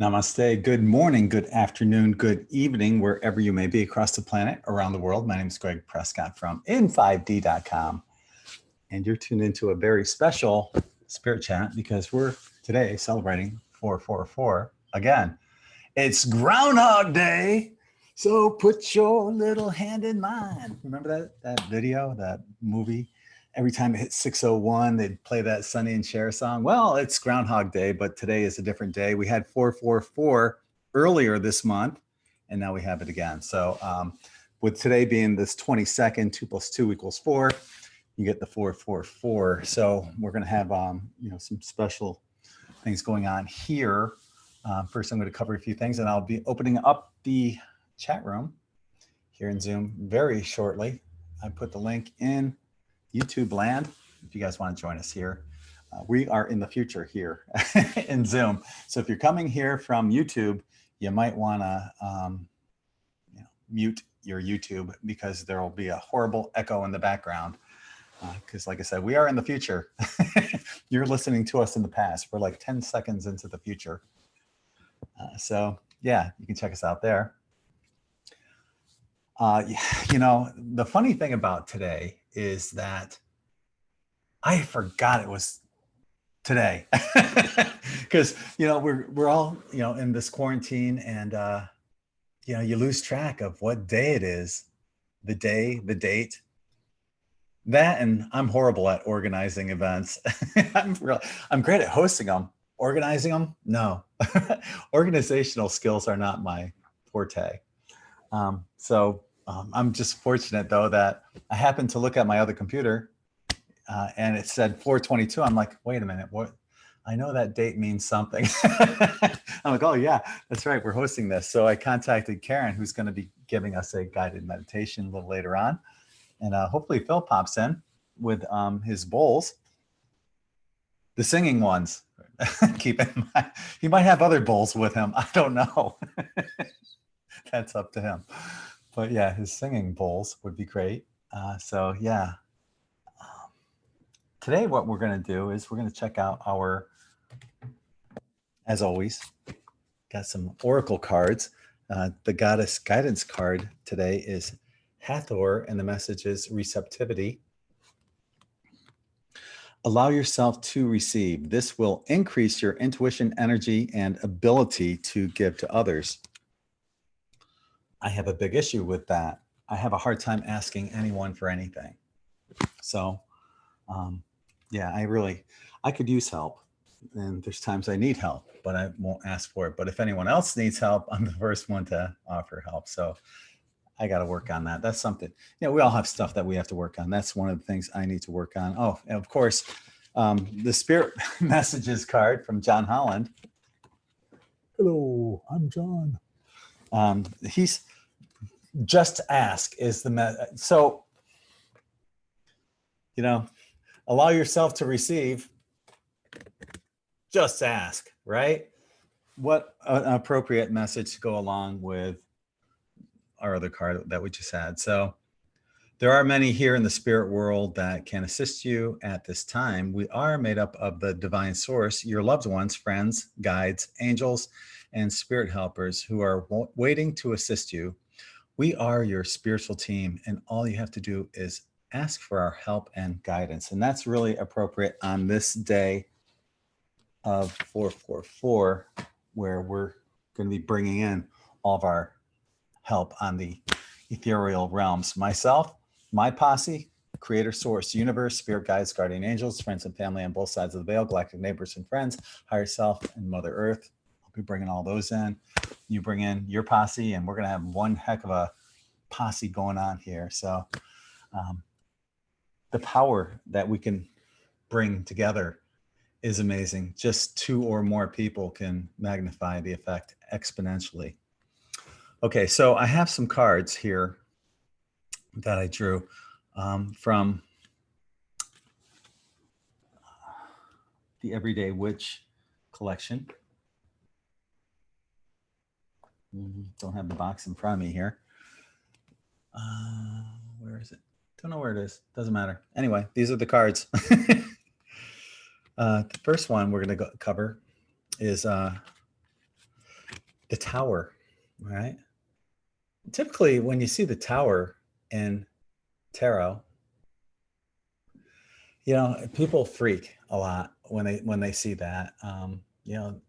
Namaste. Good morning, good afternoon, good evening, wherever you may be across the planet, around the world. My name is Gregg Prescott from In5d.com. And you're tuned into a very special Spirit Chat because we're today celebrating 444 again. It's Groundhog Day, so put your little hand in mine. Remember that video, that movie? Every time it hit 6:01, they'd play that Sonny and Cher song. Well, it's Groundhog Day, but today is a different day. We had 444 earlier this month, and now we have it again. So with today being this 22nd, 2 + 2 = 4, you get the 444. So we're going to have some special things going on here. First, I'm going to cover a few things, and I'll be opening up the chat room here in Zoom very shortly. I put the link in YouTube land if you guys want to join us here. We are in the future here in Zoom. So if you're coming here from YouTube, you might want to mute your YouTube because there will be a horrible echo in the background. Because like I said, we are in the future. You're listening to us in the past. We're like 10 seconds into the future. So yeah, you can check us out there. The funny thing about today is that I forgot it was today because, we're all, in this quarantine and, you lose track of what day it is, the day, the date. That, and I'm horrible at organizing events. I'm great at hosting them. Organizing them? No. Organizational skills are not my forte. I'm just fortunate, though, that I happened to look at my other computer and it said 422. I'm like, wait a minute, what? I know that date means something. I'm like, oh, yeah, that's right. We're hosting this. So I contacted Karen, who's going to be giving us a guided meditation a little later on. And hopefully Phil pops in with his bowls, the singing ones. Keep in mind, he might have other bowls with him. I don't know. That's up to him. But yeah, his singing bowls would be great. Today what we're going to do is we're going to check out our, as always, got some oracle cards. The goddess guidance card today is Hathor, and the message is receptivity. Allow yourself to receive. This will increase your intuition, energy, and ability to give to others. I have a big issue with that. I have a hard time asking anyone for anything. So, I could use help. And there's times I need help, but I won't ask for it. But if anyone else needs help, I'm the first one to offer help. So I got to work on that. That's something, we all have stuff that we have to work on. That's one of the things I need to work on. Oh, and of course, the Spirit Messages card from John Holland. Hello, I'm John. He's just ask is the so, allow yourself to receive. Just ask, right? What an appropriate message to go along with our other card that we just had. So there are many here in the spirit world that can assist you at this time. We are made up of the divine source, your loved ones, friends, guides, angels, and spirit helpers who are waiting to assist you. We are your spiritual team, and all you have to do is ask for our help and guidance. And that's really appropriate on this day of 444, where we're going to be bringing in all of our help on the ethereal realms. Myself, my posse, creator, source, universe, spirit guides, guardian angels, friends and family on both sides of the veil, galactic neighbors and friends, higher self, and Mother Earth. I'll be bringing all those in. You bring in your posse, and we're going to have one heck of a posse going on here. So the power that we can bring together is amazing. Just 2 or more people can magnify the effect exponentially. Okay, so I have some cards here that I drew from the Everyday Witch collection. Don't have the box in front of me here. Where is it? Don't know where it is. Doesn't matter. Anyway, these are the cards. The first one we're going to cover is the Tower. All right. Typically, when you see the Tower in tarot, you know, people freak a lot when they see that. You know,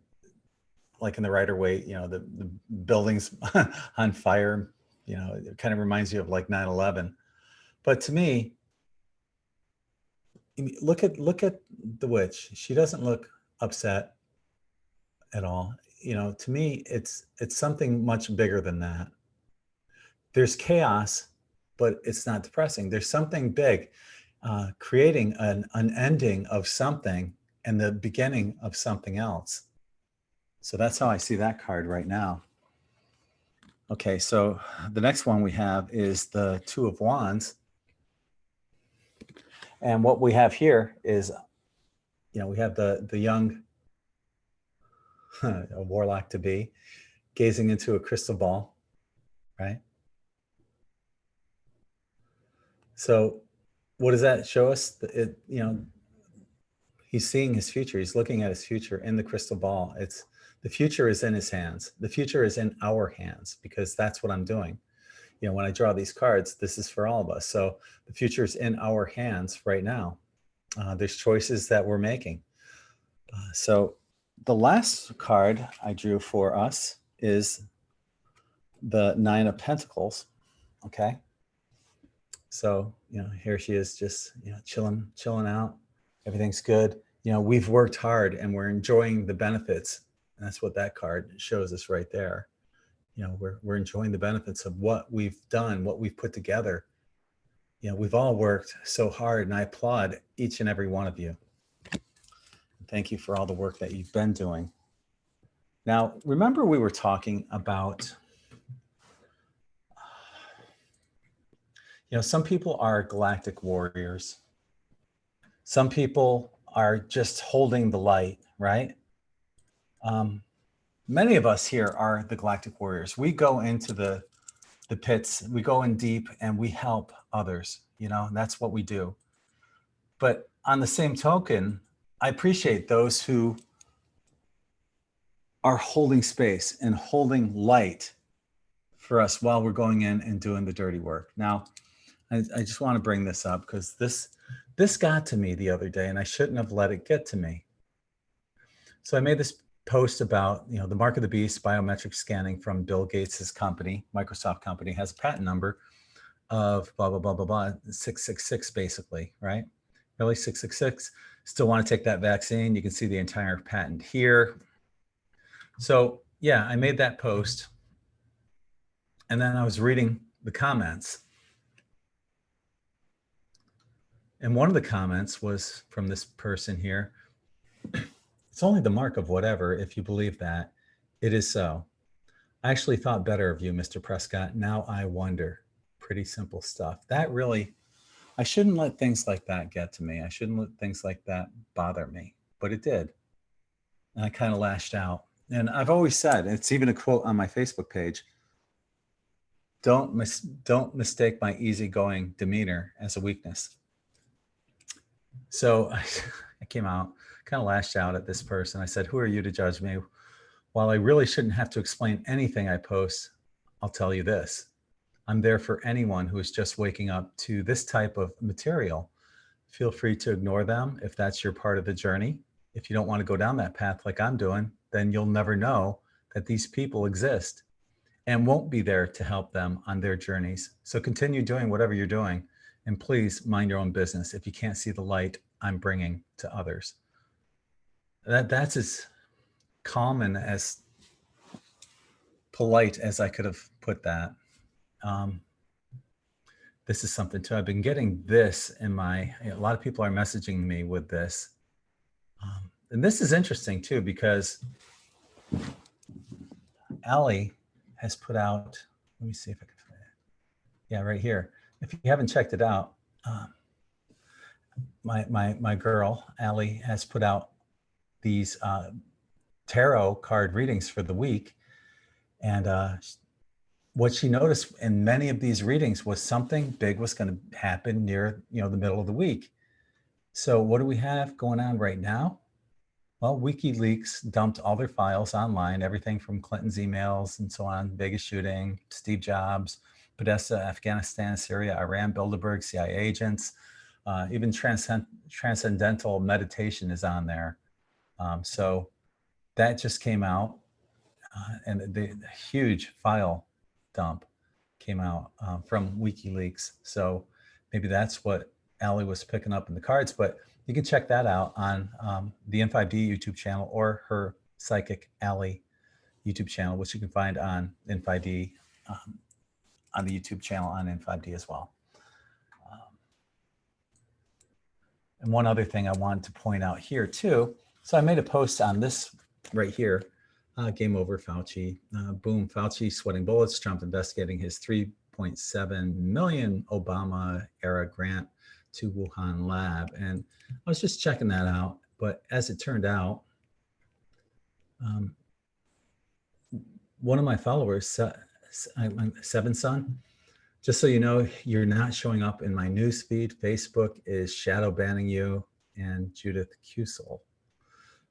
like in the Rider-Waite, you know, the buildings on fire. You know, it kind of reminds you of like 9/11. But to me, look at the witch. She doesn't look upset at all. You know, to me, it's something much bigger than that. There's chaos, but it's not depressing. There's something big, creating an ending of something and the beginning of something else. So that's how I see that card right now. Okay, so the next one we have is the Two of Wands. And what we have here is, you know, we have the young a warlock to be gazing into a crystal ball, right? So what does that show us? You know, he's seeing his future. He's looking at his future in the crystal ball. The future is in his hands. The future is in our hands, because that's what I'm doing. You know, when I draw these cards, this is for all of us. So the future is in our hands right now. There's choices that we're making. So the last card I drew for us is the Nine of Pentacles. Okay. So, you know, here she is, just, you know, chilling out. Everything's good. You know, we've worked hard and we're enjoying the benefits. And that's what that card shows us right there. You know, we're enjoying the benefits of what we've done, what we've put together. You know, we've all worked so hard, and I applaud each and every one of you. Thank you for all the work that you've been doing. Now, remember we were talking about, you know, some people are galactic warriors. Some people are just holding the light, right? Many of us here are the galactic warriors. We go into the pits, we go in deep, and we help others. You know, that's what we do. But on the same token, I appreciate those who are holding space and holding light for us while we're going in and doing the dirty work. Now, I just want to bring this up because this got to me the other day, and I shouldn't have let it get to me. So I made this post about, you know, the mark of the beast, biometric scanning from Bill Gates's company, Microsoft company, has a patent number of blah, blah, blah, blah, blah, 666 basically, right? Really 666. Still want to take that vaccine. You can see the entire patent here. So yeah, I made that post. And then I was reading the comments. And one of the comments was from this person here. It's only the mark of whatever, if you believe that. It is so. I actually thought better of you, Mr. Prescott. Now I wonder. Pretty simple stuff. That really, I shouldn't let things like that get to me. I shouldn't let things like that bother me. But it did. And I kind of lashed out. And I've always said, it's even a quote on my Facebook page, don't mistake my easygoing demeanor as a weakness. So I came out, kind of lashed out at this person. I said, who are you to judge me? While I really shouldn't have to explain anything I post, I'll tell you this. I'm there for anyone who is just waking up to this type of material. Feel free to ignore them if that's your part of the journey. If you don't want to go down that path like I'm doing, then you'll never know that these people exist and won't be there to help them on their journeys. So continue doing whatever you're doing, and please mind your own business if you can't see the light I'm bringing to others. That's as calm and as polite as I could have put that. This is something too. I've been getting this in a lot of people are messaging me with this. And this is interesting too, because Allie has put out, let me see if I can find it. Yeah, right here. if you haven't checked it out, my girl, Allie, has put out these tarot card readings for the week. And what she noticed in many of these readings was something big was going to happen near, the middle of the week. So what do we have going on right now? Well, WikiLeaks dumped all their files online, everything from Clinton's emails and so on, Vegas shooting, Steve Jobs, Podesta, Afghanistan, Syria, Iran, Bilderberg, CIA agents, even transcendental meditation is on there. So that just came out, and the huge file dump came out from WikiLeaks. So maybe that's what Allie was picking up in the cards, but you can check that out on the In5d YouTube channel or her Psychic Allie YouTube channel, which you can find on In5d, on the YouTube channel on In5d as well. And one other thing I wanted to point out here too. So I made a post on this right here. Game over, Fauci. Boom, Fauci sweating bullets. Trump investigating his 3.7 million Obama era grant to Wuhan lab. And I was just checking that out. But as it turned out, one of my followers, Seven Son, just so you know, you're not showing up in my news feed. Facebook is shadow banning you, and Judith Cusel.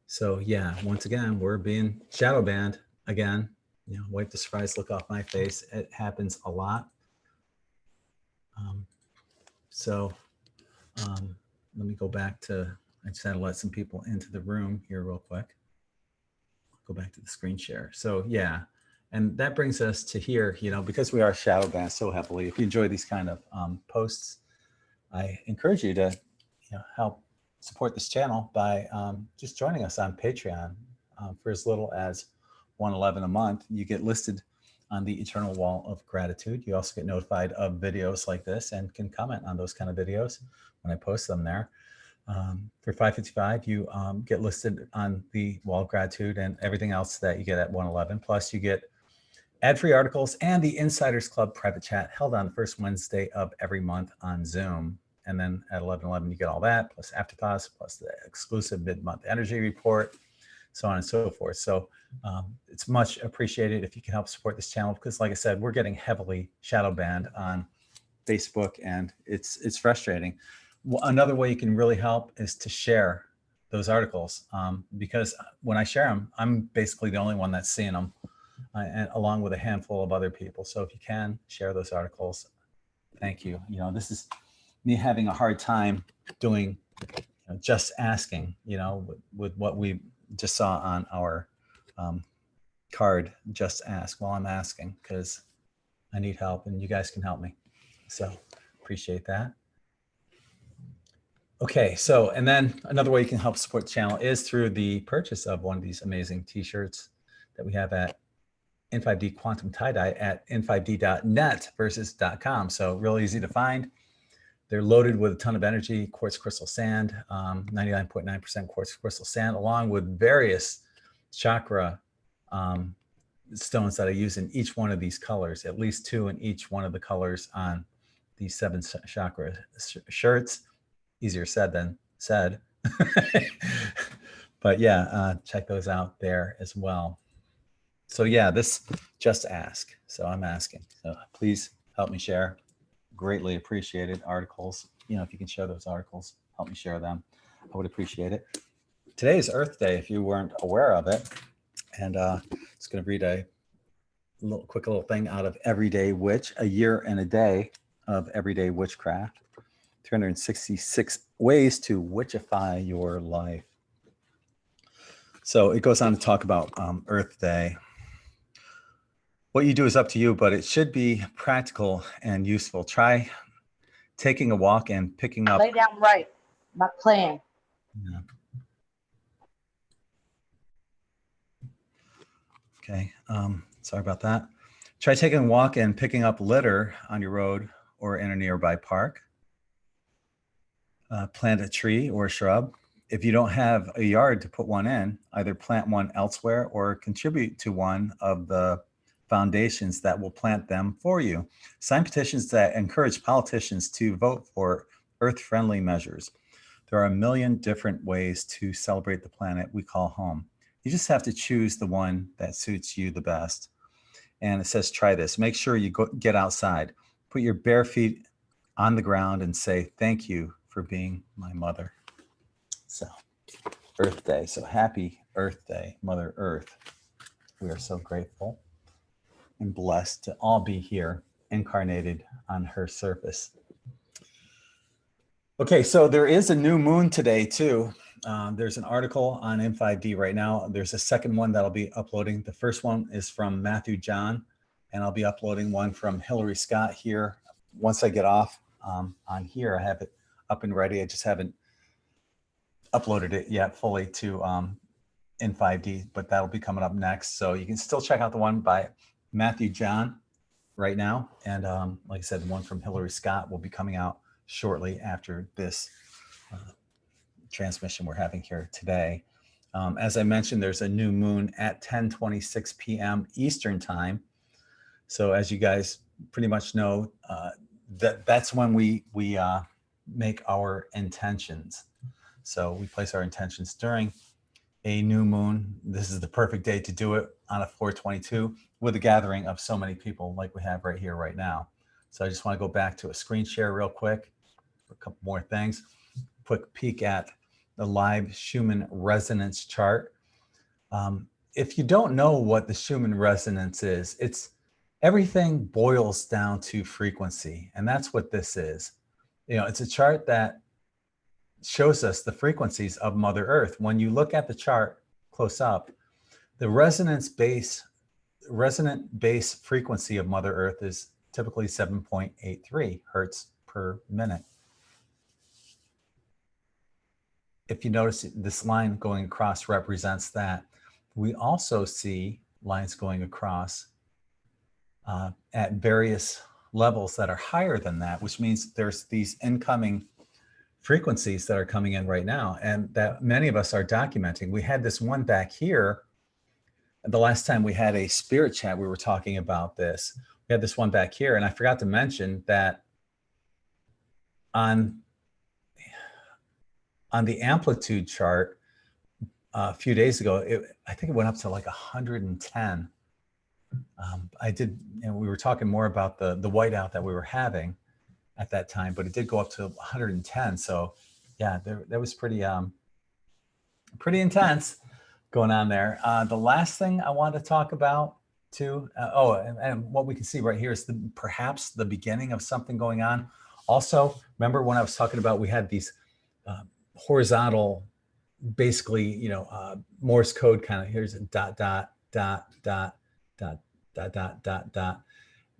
So yeah, once again, we're being shadow banned again. Wipe the surprise look off my face. It happens a lot. Let me go back to, I just had to let some people into the room here real quick. Go back to the screen share. So yeah, and that brings us to here, because we are shadow banned so heavily. If you enjoy these kind of posts, I encourage you to help support this channel by just joining us on Patreon for as little as $1.11 a month. You get listed on the Eternal Wall of Gratitude. You also get notified of videos like this and can comment on those kind of videos when I post them there. For $5.55, you get listed on the Wall of Gratitude and everything else that you get at $1.11. Plus, you get ad-free articles and the Insiders Club private chat held on the first Wednesday of every month on Zoom. And then at 11:11, you get all that, plus afterthoughts, plus the exclusive mid-month energy report, so on and so forth. So it's much appreciated if you can help support this channel, because like I said, we're getting heavily shadow banned on Facebook, and it's frustrating. Another way you can really help is to share those articles, because when I share them, I'm basically the only one that's seeing them, and along with a handful of other people. So if you can share those articles, thank you. This is me having a hard time doing just asking, with what we just saw on our card, just ask. Well, I'm asking because I need help and you guys can help me. So appreciate that. Okay, so, and then another way you can help support the channel is through the purchase of one of these amazing t-shirts that we have at In5d Quantum Tie-Dye at in5d.net versus .com. So real easy to find. They're loaded with a ton of energy, quartz crystal sand, 99.9% quartz crystal sand, along with various chakra stones that I use in each one of these colors, at least 2 in each one of the colors on these 7 chakra shirts. Easier said than said. But yeah, check those out there as well. So yeah, this just ask. So I'm asking. So please help me share. Greatly appreciated. Articles, if you can share those articles, help me share them. I would appreciate it. Today is Earth Day, if you weren't aware of it. And just going to read a quick little thing out of Everyday Witch, a year and a day of everyday witchcraft. 366 ways to witchify your life. So it goes on to talk about Earth Day. What you do is up to you, but it should be practical and useful. Try taking a walk and picking up. Lay down right, not playing. Yeah. Okay, sorry about that. Try taking a walk and picking up litter on your road or in a nearby park. Plant a tree or a shrub. If you don't have a yard to put one in, either plant one elsewhere or contribute to one of the foundations that will plant them for you. Sign petitions that encourage politicians to vote for earth-friendly measures. There are a million different ways to celebrate the planet we call home. You just have to choose the one that suits you the best. And it says, try this. Make sure you get outside. Put your bare feet on the ground and say, thank you for being my mother. So, Earth Day. So happy Earth Day, Mother Earth. We are so grateful and blessed to all be here, incarnated on her surface. Okay, so there is a new moon today too. There's an article on In5d right now. There's a second one that'll be uploading. The first one is from Matthew John, and I'll be uploading one from Hillary Scott here. Once I get off on here, I have it up and ready. I just haven't uploaded it yet fully to In5d, but that'll be coming up next. So you can still check out the one by Matthew John right now. And like I said, the one from Hillary Scott will be coming out shortly after this transmission we're having here today. As I mentioned, there's a new moon at 10:26 p.m. Eastern time. So as you guys pretty much know, that's when we make our intentions. So we place our intentions during a new moon. This is the perfect day to do it on a 422 with a gathering of so many people like we have right here, right now. So I just want to go back to a screen share real quick for a couple more things. Quick peek at the live Schumann resonance chart. If you don't know what the Schumann resonance is, everything boils down to frequency. And that's what this is. You know, it's a chart that shows us the frequencies of Mother Earth. When you look at the chart close up, the resonant base frequency of Mother Earth is typically 7.83 hertz per minute. If you notice, this line going across represents that. We also see lines going across at various levels that are higher than that, which means there's these incoming frequencies that are coming in right now and that many of us are documenting. We had this one back here. The last time we had a spirit chat, we were talking about this. We had this one back here, and I forgot to mention that on the amplitude chart a few days ago, I think it went up to like 110. We were talking more about the whiteout that we were having at that time, but it did go up to 110. So yeah, that was pretty intense going on there. The last thing I wanted to talk about too, and what we can see right here is perhaps the beginning of something going on. Also, remember when I was talking about, we had these horizontal, basically, you know, Morse code kind of, here's a dot, dot, dot, dot, dot, dot, dot, dot, dot.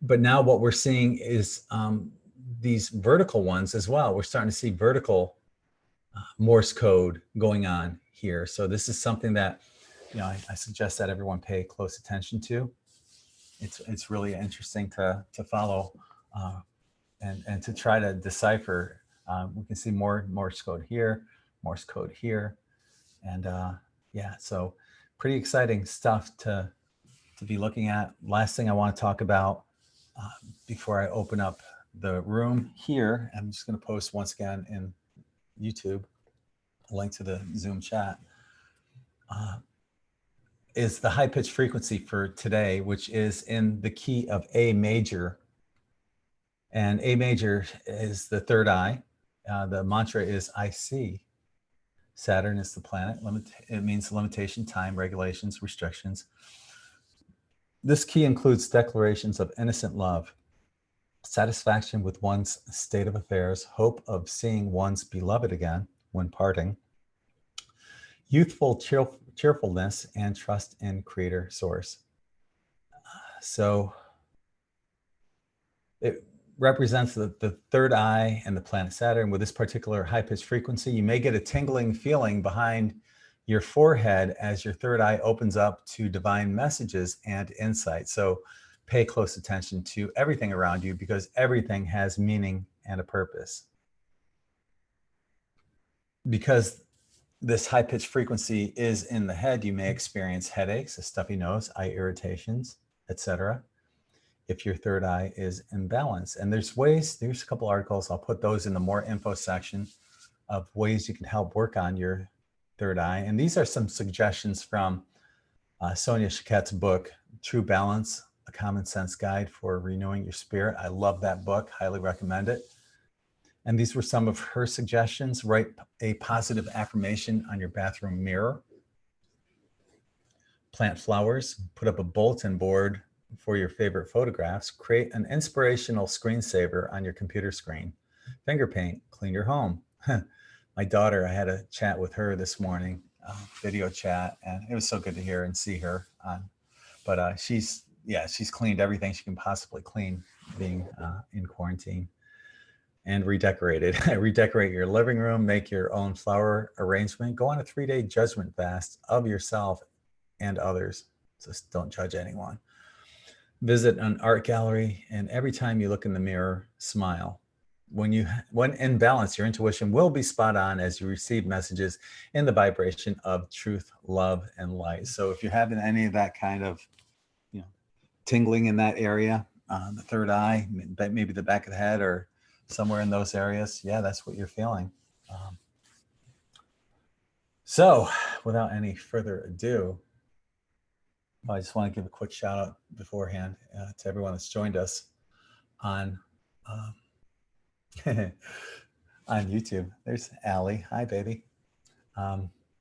But now what we're seeing is these vertical ones as well. We're starting to see vertical Morse code going on here. So this is something that, you know, I suggest that everyone pay close attention to. It's really interesting to follow and to try to decipher. We can see more Morse code here, and yeah, so pretty exciting stuff to be looking at. Last thing I want to talk about before I open up the room here, I'm just going to post once again in YouTube a link to the Zoom chat, is the high pitch frequency for today, which is in the key of A major. And A major is the third eye. The mantra is I see. Saturn is the planet. It means limitation, time, regulations, restrictions. This key includes declarations of innocent love, satisfaction with one's state of affairs, hope of seeing one's beloved again when parting, youthful cheerfulness, and trust in creator source. So it represents the third eye and the planet Saturn with this particular high-pitched frequency. You may get a tingling feeling behind your forehead as your third eye opens up to divine messages and insight. So pay close attention to everything around you, because everything has meaning and a purpose. Because this high-pitched frequency is in the head, you may experience headaches, a stuffy nose, eye irritations, etc. if your third eye is imbalanced. And there's a couple articles, I'll put those in the more info section of ways you can help work on your third eye. And these are some suggestions from Sonia Chiquette's book, True Balance, A Common Sense Guide for Renewing Your Spirit. I love that book, highly recommend it. And these were some of her suggestions. Write a positive affirmation on your bathroom mirror. Plant flowers, put up a bulletin board for your favorite photographs, create an inspirational screensaver on your computer screen, finger paint, clean your home. My daughter, I had a chat with her this morning, video chat, and it was so good to hear and see her. But she's cleaned everything she can possibly clean being in quarantine, and redecorated. Redecorate your living room, make your own flower arrangement, go on a 3-day judgment fast of yourself and others. Just don't judge anyone. Visit an art gallery, and every time you look in the mirror, smile. When in balance, your intuition will be spot on as you receive messages in the vibration of truth, love, and light. So if you're having any of that kind of, tingling in that area, the third eye, maybe the back of the head or somewhere in those areas, yeah, that's what you're feeling. So without any further ado, I just want to give a quick shout out beforehand to everyone that's joined us on on YouTube. There's Allie. Hi, baby.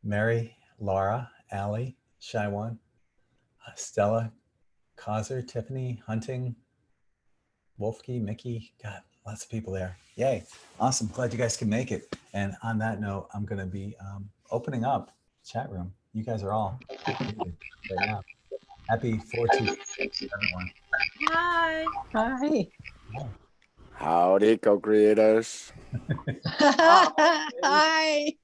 Mary, Laura, Allie, Shy One, Stella, Causer, Tiffany, Hunting, Wolfie, Mickey. God, lots of people there. Yay. Awesome. Glad you guys can make it. And on that note, I'm going to be opening up chat room. You guys are all right now. Happy 4/2, everyone. Hi. Hi. Howdy, co-creators. Hi.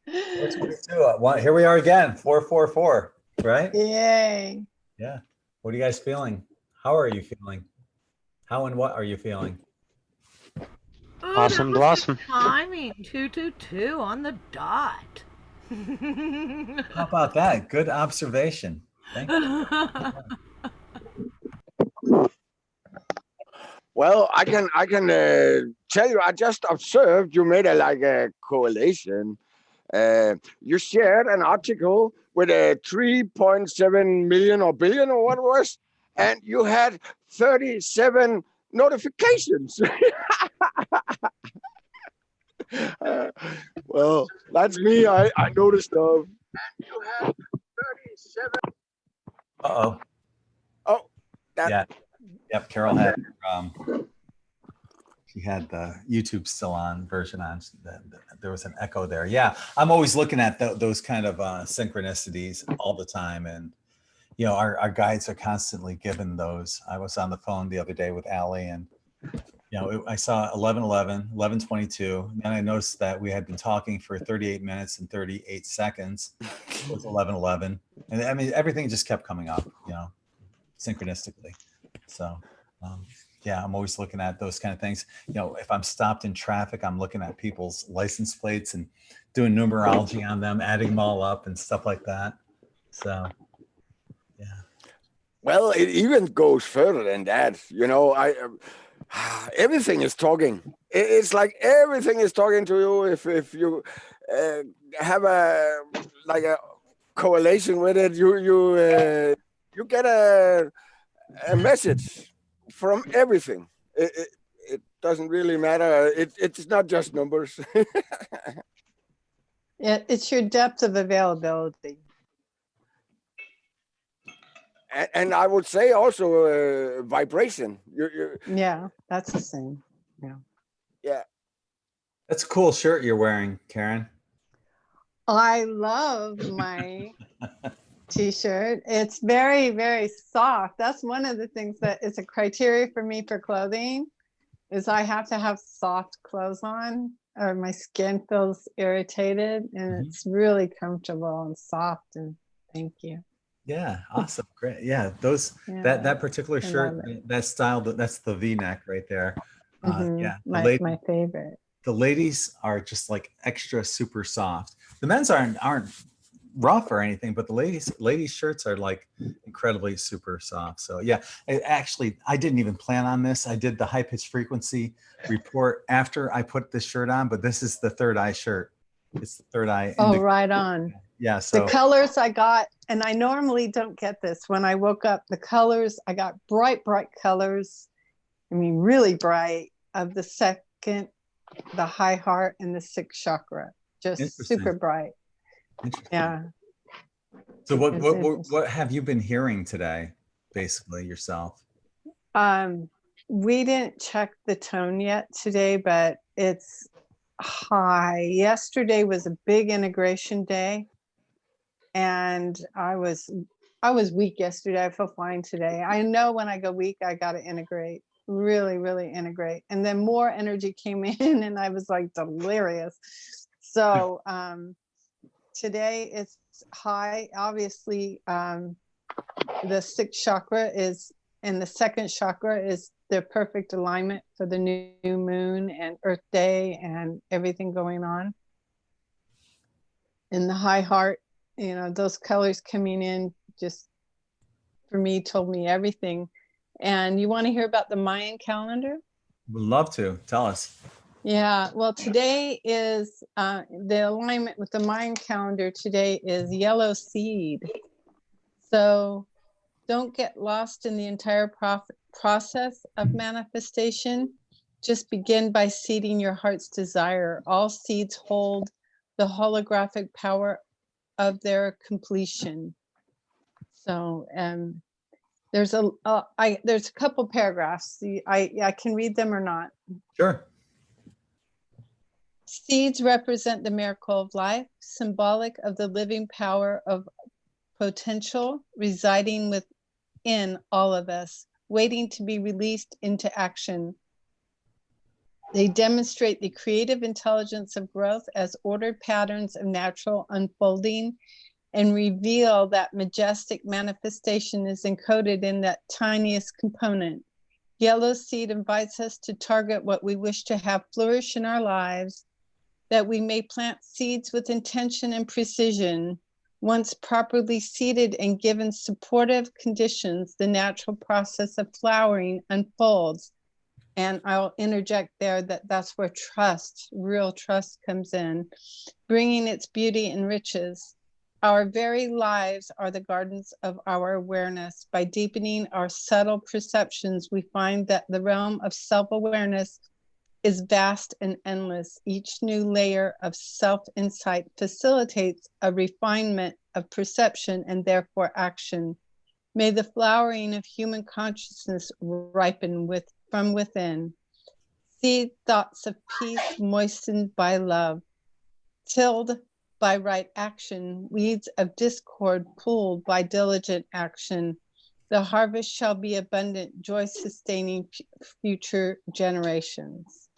4/22. Here we are again, 444, right? Yay. Yeah. What are you guys feeling? How are you feeling? How and what are you feeling? Ooh, Awesome that was blossom. good timing. 222 on the dot. How about that? Good observation. Thank you. Well, I can tell you, I just observed you made a correlation. You shared an article with a 3.7 million or billion or what it was, and you had 37 notifications. Well, that's me. I noticed stuff. And you had 37. Uh-oh. Oh, Yeah. Yep, Carol had she had the YouTube still on version on. There was an echo there. Yeah, I'm always looking at those kind of synchronicities all the time, and our guides are constantly given those. I was on the phone the other day with Allie, and I saw 11:11, 11:22, and then I noticed that we had been talking for 38 minutes and 38 seconds. It was 11:11, and I mean everything just kept coming up, synchronistically. So, yeah, I'm always looking at those kind of things. If I'm stopped in traffic, I'm looking at people's license plates and doing numerology on them, adding them all up and stuff like that. So, yeah. Well, it even goes further than that. Everything is talking. It's like everything is talking to you. If you have a correlation with it, you get a message from everything. It doesn't really matter. It's not just numbers. It's your depth of availability. And I would say also vibration. Yeah, that's the same. Yeah. That's a cool shirt you're wearing, Karen. I love my t-shirt. It's very, very soft. That's one of the things that is a criteria for me for clothing, is I have to have soft clothes on or my skin feels irritated, and it's really comfortable and soft, and thank you. Yeah, awesome. Great. Yeah, that particular shirt, that style, that's the V-neck right there. Yeah, my favorite. The ladies are just like extra super soft. The men's aren't rough or anything, but the ladies shirts are like incredibly super soft. So yeah, I didn't even plan on this. I did the high pitch frequency report after I put this shirt on, but this is the third eye shirt. It's the third eye. Oh, right on. Yeah. The So colors I got, and I normally don't get this. When I woke up, the colors, I got bright colors. I mean, really bright, of the second, the high heart, and the sixth chakra. Just super bright. Yeah. So what have you been hearing today, basically yourself? We didn't check the tone yet today, but it's high. Yesterday was a big integration day, and I was weak yesterday. I feel fine today. I know when I go weak, I got to integrate, really integrate, and then more energy came in, and I was like delirious. So today it's high. Obviously, the sixth chakra is, and the second chakra is the perfect alignment for the new moon and Earth Day and everything going on. In the high heart, those colors coming in just, for me, told me everything. And you want to hear about the Mayan calendar? Would love to. Tell us. Yeah, well, today is the alignment with the Mayan calendar. Today is yellow seed. So don't get lost in the entire process of manifestation. Just begin by seeding your heart's desire. All seeds hold the holographic power of their completion. So there's a couple paragraphs. I can read them or not. Sure. Seeds represent the miracle of life, symbolic of the living power of potential residing within all of us, waiting to be released into action. They demonstrate the creative intelligence of growth as ordered patterns of natural unfolding, and reveal that majestic manifestation is encoded in that tiniest component. Yellow seed invites us to target what we wish to have flourish in our lives, that we may plant seeds with intention and precision. Once properly seeded and given supportive conditions, the natural process of flowering unfolds. And I'll interject there that that's where trust, real trust, comes in, bringing its beauty and riches. Our very lives are the gardens of our awareness. By deepening our subtle perceptions, we find that the realm of self-awareness is vast and endless. Each new layer of self-insight facilitates a refinement of perception and therefore action. May the flowering of human consciousness ripen from within. Seed thoughts of peace moistened by love, tilled by right action, weeds of discord pulled by diligent action. The harvest shall be abundant, joy-sustaining future generations.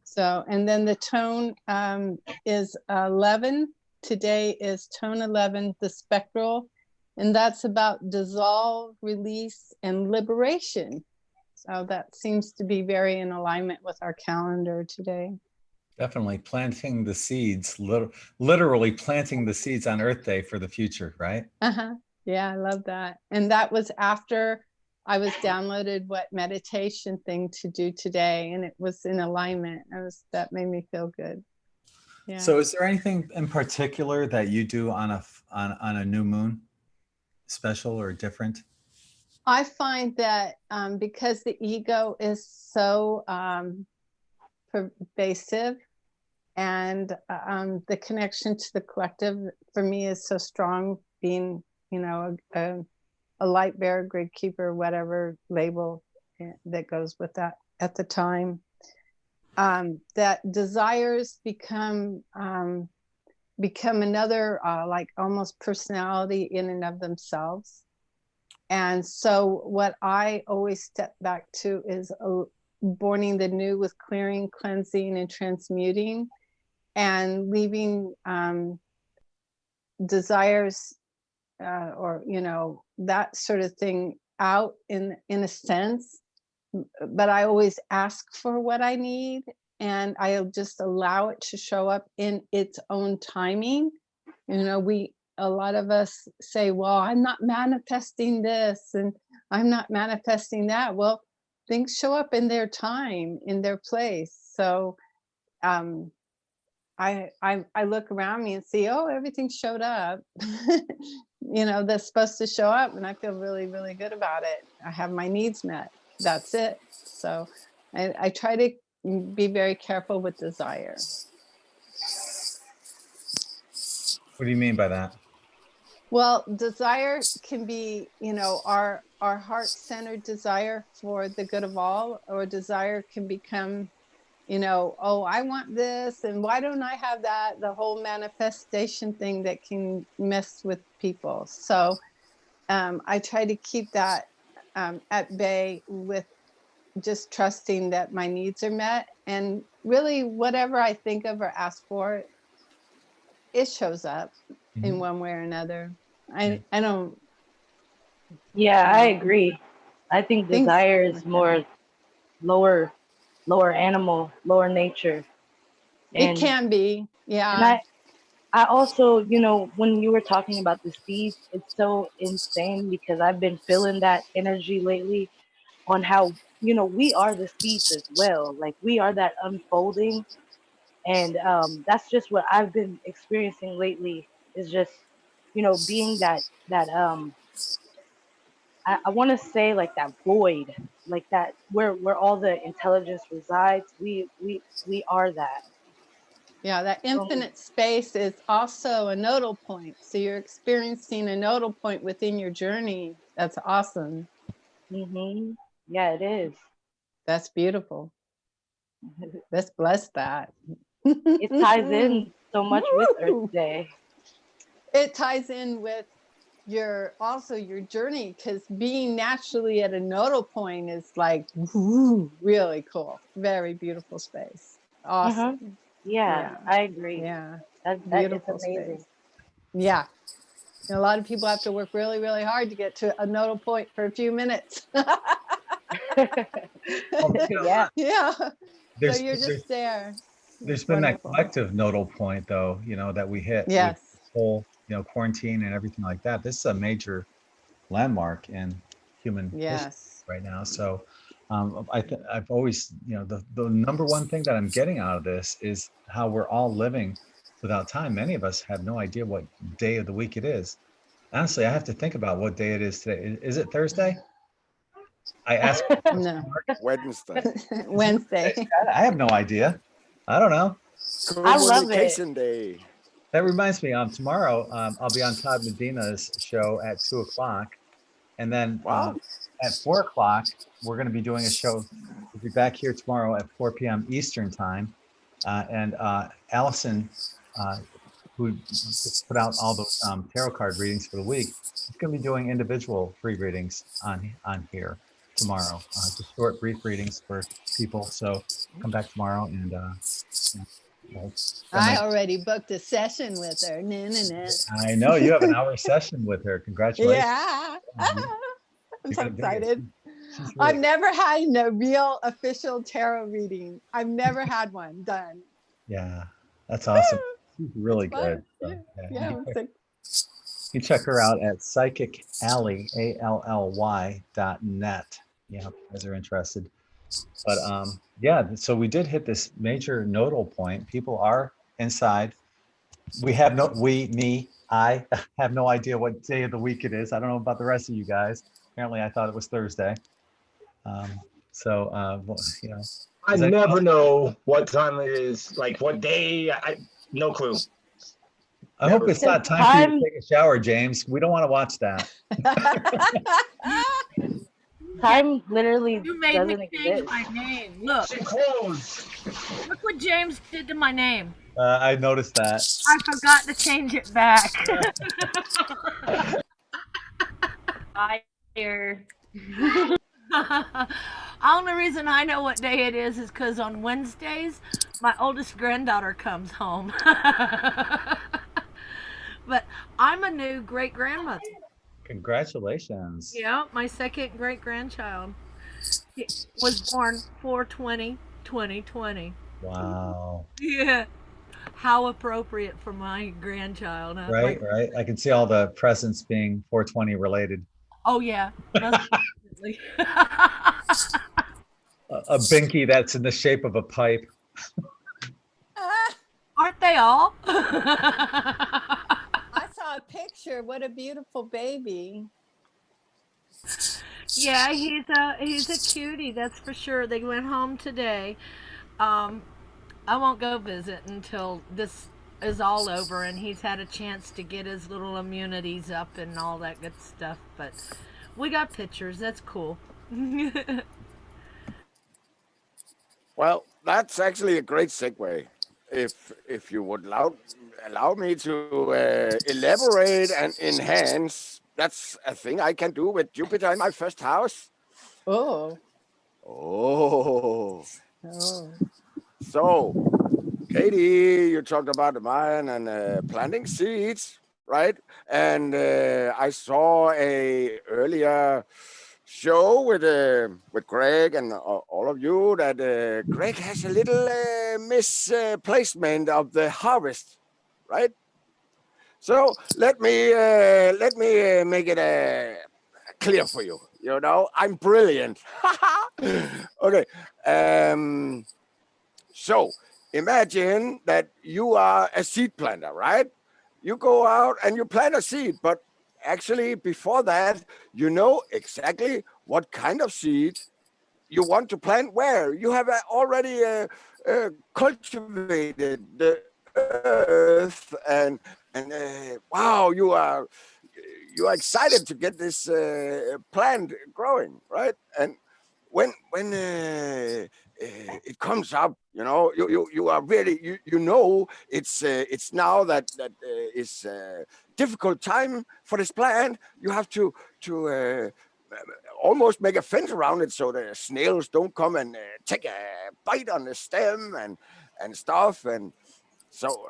So, and then the tone is 11. Today is tone 11, the spectral, and that's about dissolve, release, and liberation. So that seems to be very in alignment with our calendar today. Definitely planting the seeds, literally planting the seeds on Earth Day for the future, right? Yeah, I love that. And that was after I was downloaded what meditation thing to do today, and it was in alignment. That made me feel good. Yeah. So is there anything in particular that you do on a new moon, special or different? I find that because the ego is so pervasive, and the connection to the collective for me is so strong, being, a light bearer, Gregg keeper, whatever label that goes with that at the time, that desires become another like almost personality in and of themselves. And so what I always step back to is borning the new with clearing, cleansing, and transmuting, and leaving desires or that sort of thing out in a sense. But I always ask for what I need, and I'll just allow it to show up in its own timing. a lot of us say, well, I'm not manifesting this and I'm not manifesting that. Well, things show up in their time, in their place. So I look around me and see, oh, everything showed up, that's supposed to show up, and I feel really, really good about it. I have my needs met. That's it. So I try to be very careful with desire. What do you mean by that? Well, desire can be, our heart-centered desire for the good of all, or desire can become, oh, I want this, and why don't I have that? The whole manifestation thing that can mess with people. So I try to keep that at bay with just trusting that my needs are met. And really, whatever I think of or ask for, it shows up in one way or another. I don't. Yeah, I agree. I think desire is more lower animal, lower nature. And it can be, yeah. And I also, when you were talking about the seeds, it's so insane because I've been feeling that energy lately on how, we are the seeds as well. Like we are that unfolding. And that's just what I've been experiencing lately is just, being that I want to say like that void, like that where all the intelligence resides. We are that. Yeah, that infinite space is also a nodal point. So you're experiencing a nodal point within your journey. That's awesome. Mm-hmm. Yeah, it is. That's beautiful. Let's bless that. It ties in so much with Earth Day. It ties in with your journey, because being naturally at a nodal point is like really cool. Very beautiful space. Awesome. Mm-hmm. Yeah, I agree. Yeah, that beautiful is amazing. space. Yeah. And a lot of people have to work really, really hard to get to a nodal point for a few minutes. Yeah. Yeah. So you're just there. There's been that collective nodal point, though, that we hit. Yes. With this whole, quarantine and everything like that. This is a major landmark in human history right now. So I've always, the number one thing that I'm getting out of this is how we're all living without time. Many of us have no idea what day of the week it is. Honestly, I have to think about what day it is today. Is it Thursday? I asked. No. Wednesday. Wednesday. I have no idea. I don't know. I love it. Day. That reminds me, tomorrow I'll be on Todd Medina's show at 2:00, and then at 4:00 we're going to be doing a show. We'll be back here tomorrow at 4 p.m. Eastern time, and Allison, who put out all those tarot card readings for the week, is going to be doing individual free readings on here tomorrow. Just short, brief readings for people. So come back tomorrow and. I already booked a session with her. I know you have an hour session with her. Congratulations. Yeah. I'm so excited. I've never had a real official tarot reading. I've never had one done. Yeah, that's awesome. She's really good. So, yeah. You check her out at psychically, ALLY.net. Yeah, if you guys are interested. But so we did hit this major nodal point. People are inside. I have no idea what day of the week it is. I don't know about the rest of you guys. Apparently I thought it was Thursday. I never know what time it is, like what day. No clue. I hope it's not time for you to take a shower, James. We don't want to watch that. Time literally You made doesn't me change exist. my name. Look. She closed. Look what James did to my name. I noticed that. I forgot to change it back. Fire. Only reason I know what day it is because on Wednesdays, my oldest granddaughter comes home. But I'm a new great-grandmother. Congratulations. Yeah, my second great-grandchild. He was born 4/20/2020. Wow. Yeah. how appropriate for my grandchild. Right, Like, right. I can see all the presents being 420 related. oh yeah, most definitely. A binky that's in the shape of a pipe. Aren't they all? I saw a picture. What a beautiful baby. Yeah, he's a cutie, that's for sure. They went home today. Um, I won't go visit until this is all over and he's had a chance to get his little immunities up and all that good stuff. But we got pictures. That's cool. Well, that's actually a great segue. If you would allow me to elaborate and enhance, that's a thing I can do with Jupiter in my first house. Oh. Oh, Oh. so Katie, you talked about the Mayan and planting seeds, right? And I saw a earlier show with Gregg and all of you that Gregg has a little misplacement of the harvest, right? So let me make it clear for you. You know, I'm brilliant. Okay. Um, so imagine that you are a seed planter, right? You go out and you plant a seed, but actually before that, you know exactly what kind of seed you want to plant where. You have already cultivated the earth and wow, you are excited to get this plant growing, right? And when it comes up, you know, you are really you know it's now that is difficult time for this plant. You have to almost make a fence around it so the snails don't come and take a bite on the stem and stuff. And so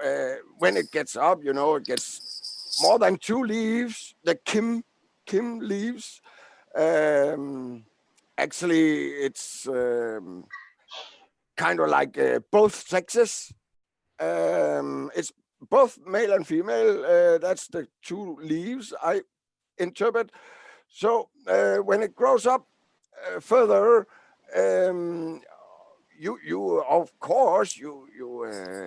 when it gets up, you know, it gets more than 2 leaves, the Kim leaves. Um, Actually, it's kind of like both sexes. It's both male and female. That's the 2 leaves I interpret. So when it grows up further, um, you of course you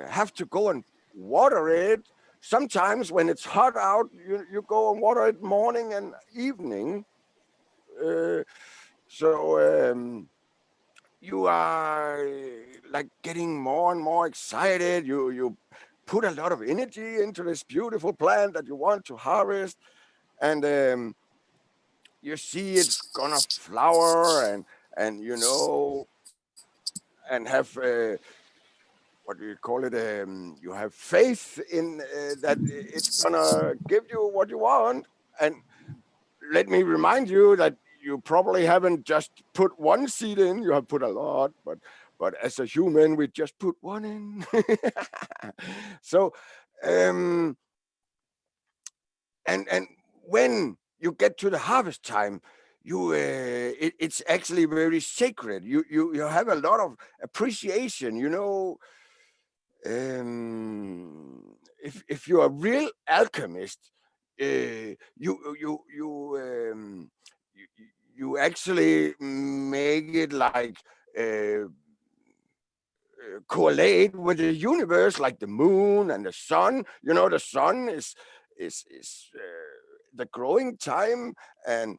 have to go and water it. Sometimes when it's hot out, you go and water it morning and evening. Uh, so you are like getting more and more excited. You put a lot of energy into this beautiful plant that you want to harvest, and you see it's gonna flower and you know and have what do you call it? You have faith in that it's gonna give you what you want. And let me remind you that you probably haven't just put one seed in; you have put a lot. But as a human, we just put one in. So, um, and when you get to the harvest time, it's actually very sacred. You have a lot of appreciation. You know, if you're a real alchemist, you you actually make it like uh, correlate with the universe, like the moon and the sun. You know, the sun is the growing time, and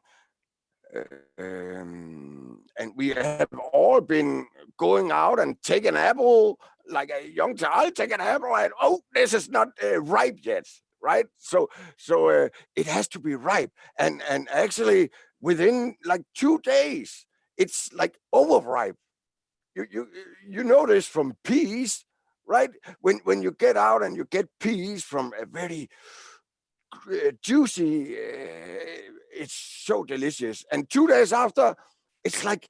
and we have all been going out and take an apple like a young child take an apple and oh, this is not ripe yet, right? So it has to be ripe, and actually within like 2 days it's like overripe. You know this from peas, right? When you get out and you get peas from a very juicy, it's so delicious, and 2 days after it's like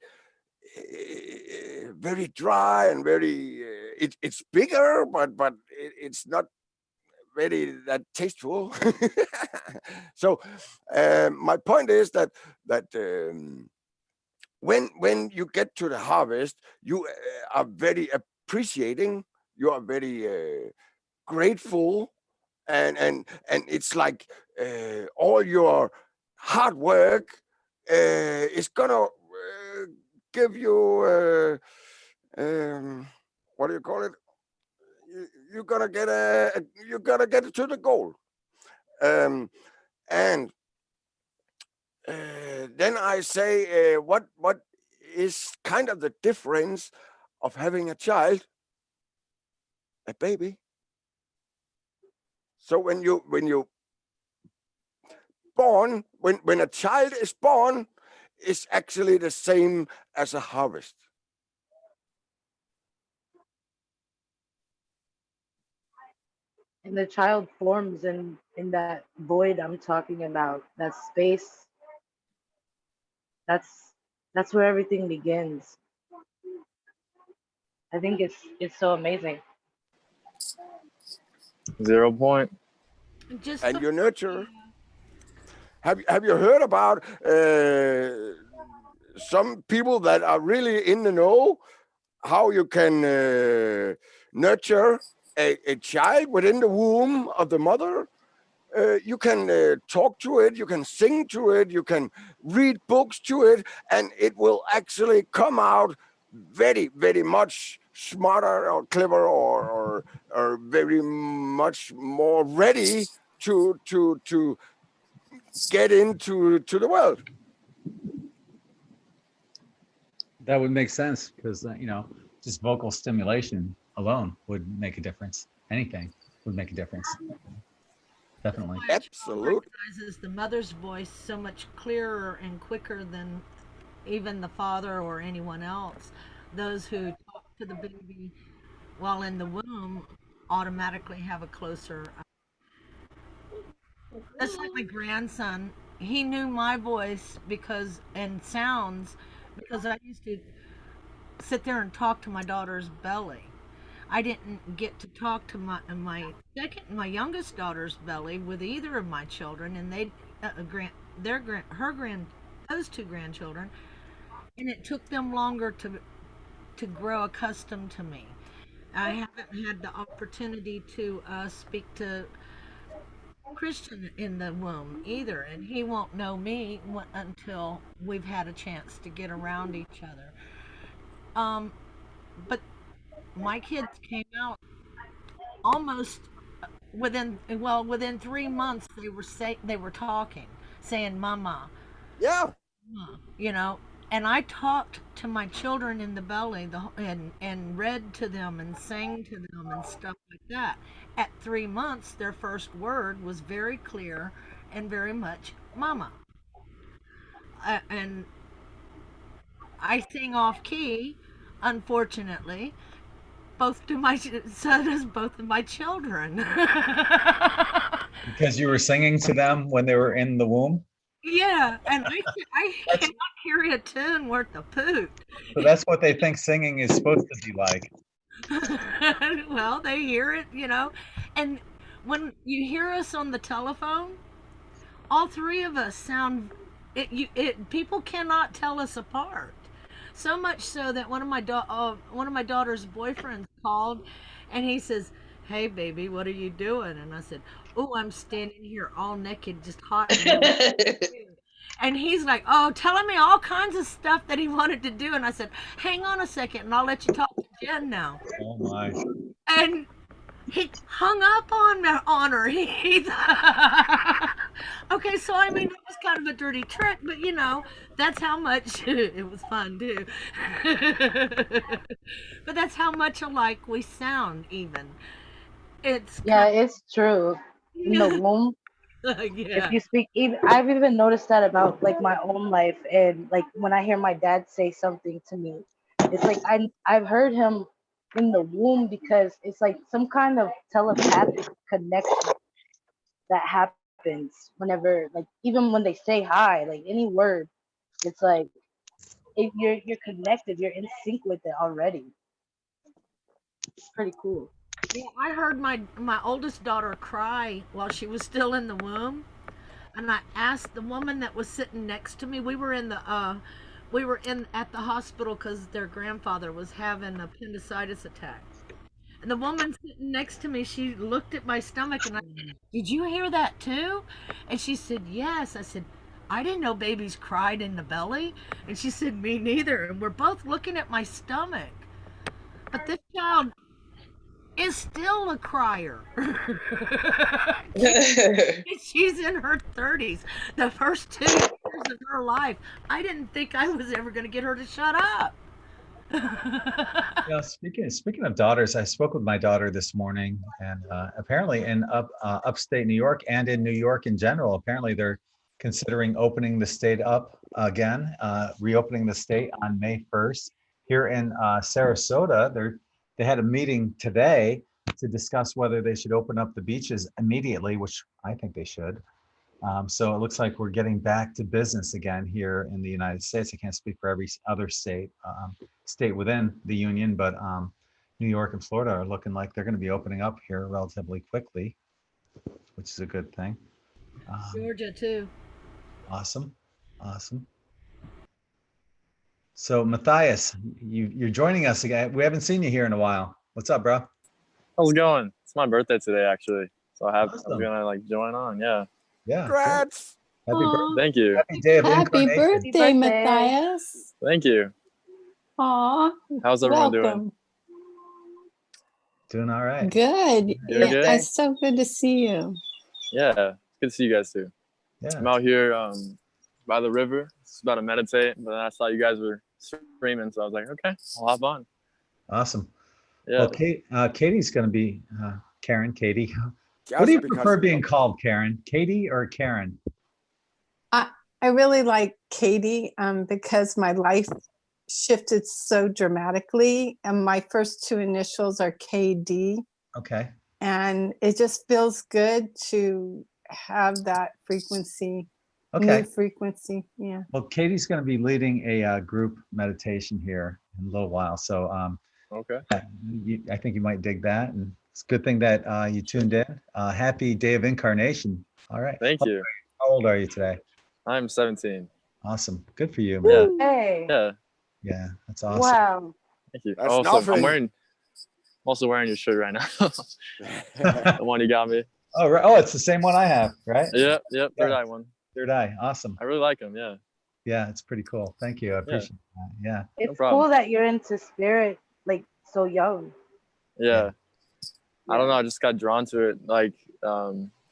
very dry and very it's bigger, but it's not very that tasteful. So my point is that when you get to the harvest, you are very appreciating. You are very grateful, and it's like all your hard work is gonna give you what do you call it? You're gonna get you're gonna get to the goal. Um, and then I say, what is kind of the difference of having a child, a baby? So when you born, when a child is born, it's actually the same as a harvest. And the child forms in that void I'm talking about, that space. That's that's where everything begins. I think it's so amazing. 0 point. Just And you before, nurture. Have you heard about some people that are really in the know how you can nurture a child within the womb of the mother? You can talk to it, you can sing to it, you can read books to it, and it will actually come out very, very much smarter or clever or very much more ready to get into the world. That would make sense because, just vocal stimulation alone would make a difference. Anything would make a difference. Definitely. why a child Absolute. recognizes the mother's voice so much clearer and quicker than even the father or anyone else. Those who talk to the baby while in the womb automatically have a closer. That's like my grandson. He knew my voice because and sounds because I used to sit there and talk to my daughter's belly. I didn't get to talk to my youngest daughter's belly with either of my children, and they grant their grand her grand those two grandchildren, and it took them longer to grow accustomed to me. I haven't had the opportunity to speak to Christian in the womb either, and he won't know me until we've had a chance to get around each other. Um, but my kids came out almost within 3 months they were talking, saying "mama," Yeah. you know. And I talked to my children in the belly, and read to them and sang to them and stuff like that. At 3 months, their first word was very clear and very much "mama." And I sing off key, unfortunately, both to my so does both of my children. Because you were singing to them when they were in the womb. Yeah, and I That's, cannot carry a tune worth a poot. so that's what they think singing is supposed to be like. Well, they hear it, and when you hear us on the telephone, all three of us sound people cannot tell us apart. So much so that one of my daughter's boyfriends called, and he says, "Hey, baby, what are you doing?" And I said, "Oh, I'm standing here all naked, just hot." And he's like, "Oh, telling me all kinds of stuff that he wanted to do." And I said, "Hang on a second, and I'll let you talk to Jen now." Oh my. And he hung up on her. Okay, so I mean, it was kind of a dirty trick, but that's how much it was fun too. But that's how much alike we sound. Even it's Yeah, kind it's true. In the of, womb, if yeah. you speak, even I've even noticed that about like my own life, and like when I hear my dad say something to me, it's like I've heard him in the womb because it's like some kind of telepathic connection that happens whenever, like, even when they say hi, like any word, it's like you're connected, you're in sync with it already. It's pretty cool. Well, I heard my oldest daughter cry while she was still in the womb, and I asked the woman that was sitting next to me. We were in at the hospital because their grandfather was having appendicitis attack, And the woman sitting next to me, she looked at my stomach and I, did you hear that too? And she said, yes. I said, I didn't know babies cried in the belly. And she said, me neither. And we're both looking at my stomach. But this child is still a crier. She's in her 30s. The first 2 years of her life, I didn't think I was ever going to get her to shut up. Yeah, speaking of daughters, I spoke with my daughter this morning, and apparently in upstate New York and in New York in general, apparently they're considering opening the state up again, reopening the state on May 1st. Here in Sarasota, they had a meeting today to discuss whether they should open up the beaches immediately, which I think they should. So it looks like we're getting back to business again here in the United States. I can't speak for every other state within the union, but New York and Florida are looking like they're going to be opening up here relatively quickly, which is a good thing. Georgia too. Awesome. So Matthias, you're joining us again. We haven't seen you here in a while. What's up, bro? How's it going? It's my birthday today, actually. So I'm Awesome. gonna like join on. Yeah. Yeah. Congrats. Happy birthday. Thank you. Happy day of Happy incarnation. birthday, Matthias. Thank you. Aw, How's everyone doing? welcome. Doing all right. Good. You're good? It's so good to see you. Yeah. It's good to see you guys too. Yeah. I'm out here by the river. It's about to meditate, but then I saw you guys were streaming, so I was like, okay, I'll hop on. Awesome. Yeah. Well, Katie's going to be Katie. What do you prefer being called, Karen? Katie or Karen? I really like Katie because my life shifted so dramatically, and my first 2 initials are KD, Okay. and it just feels good to have that frequency, Okay. new frequency. Yeah. Well, Katie's going to be leading a group meditation here in a little while. So Okay. I think you might dig that. And it's a good thing that you tuned in. Happy day of incarnation. All right. Thank you. How old are you today? I'm 17. Awesome. Good for you, man. Yeah. Hey. Yeah. Yeah, that's awesome. Wow. Thank you. That's Also, I'm nothing. also wearing your shirt right now. The one you got me. Oh, right. Oh, it's the same one I have, right? Yep. Third Yeah. eye one. Third eye. Awesome. I really like them. Yeah. Yeah, it's pretty cool. Thank you. I appreciate that. Yeah. It's problem. cool that you're into spirit like so young. Yeah. I don't know. I just got drawn to it. Like,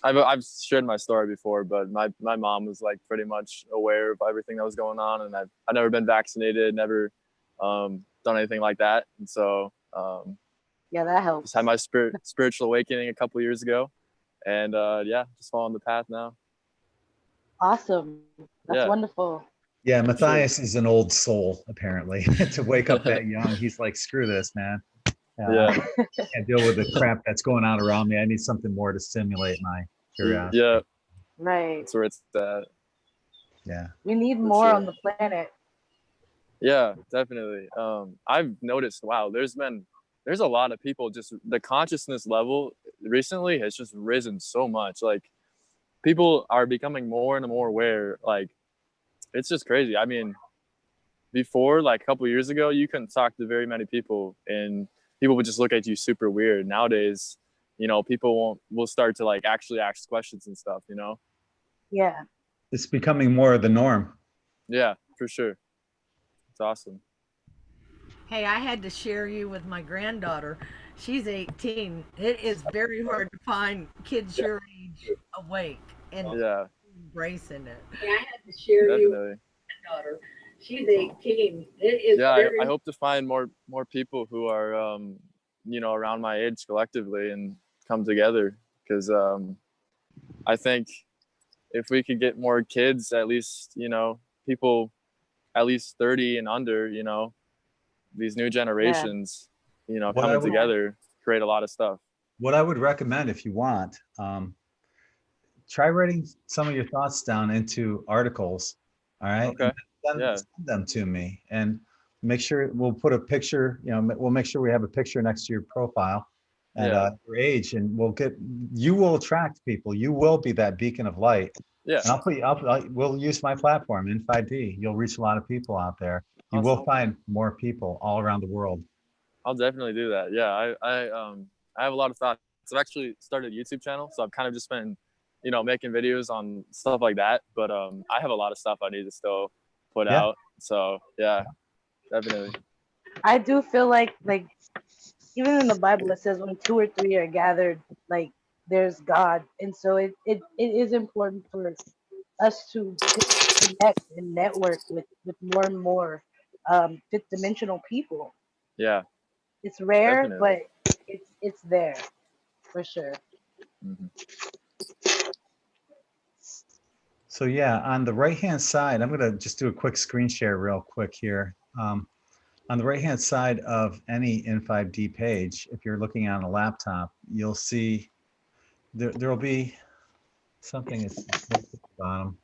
I've shared my story before, but my mom was like pretty much aware of everything that was going on, and I've never been vaccinated, never done anything like that, and so Yeah, that helps. just had my spiritual awakening a couple years ago, and just following the path now. Awesome. That's Yeah. wonderful. Yeah, Matthias is an old soul, apparently. To wake up that young, he's like, screw this, man. Yeah. I can't deal with the crap that's going on around me. I need something more to stimulate my curiosity. Yeah, Right. that's where it's at. Yeah. We need more sure. on the planet. Yeah, definitely. I've noticed, wow, there's a lot of people, just the consciousness level recently has just risen so much. Like, people are becoming more and more aware. Like, it's just crazy. I mean, before, like a couple years ago, you couldn't talk to very many people and people would just look at you super weird. Nowadays, people will start to like actually ask questions and stuff, Yeah. It's becoming more of the norm. Yeah, for sure. It's awesome. Hey, I had to share you with my granddaughter. She's 18. It is very hard to find kids your age awake and Yeah, embracing it. Yeah, I had to share you with definitely. my daughter. She's 18. It is Yeah, very I hope to find more people who are around my age collectively and come together, because I think if we could get more kids, at least people at least 30 and under, these new generations, What I coming would- together, create a lot of stuff. What I would recommend, if you want, try writing some of your thoughts down into articles. All right. Okay. Send them to me, and make sure we'll put a picture. We'll make sure we have a picture next to your profile and your age, and you will attract people. You will be that beacon of light. Yeah. And we'll use my platform, In5d. You'll reach a lot of people out there. You will Awesome. find more people all around the world. I'll definitely do that. Yeah, I have a lot of thoughts. I've actually started a YouTube channel, so I've kind of just been, making videos on stuff like that. But I have a lot of stuff I need to still put Yeah. out. So yeah, definitely. I do feel like even in the Bible it says when 2 or 3 are gathered, like there's God, and so it is important for us to connect and network with more and more fifth dimensional people. Yeah, It's rare, definitely. but it's there for sure. Mhm. So yeah, on the right-hand side, I'm gonna just do a quick screen share real quick here. On the right-hand side of any In5d page, if you're looking on a laptop, you'll see there'll be something at the bottom.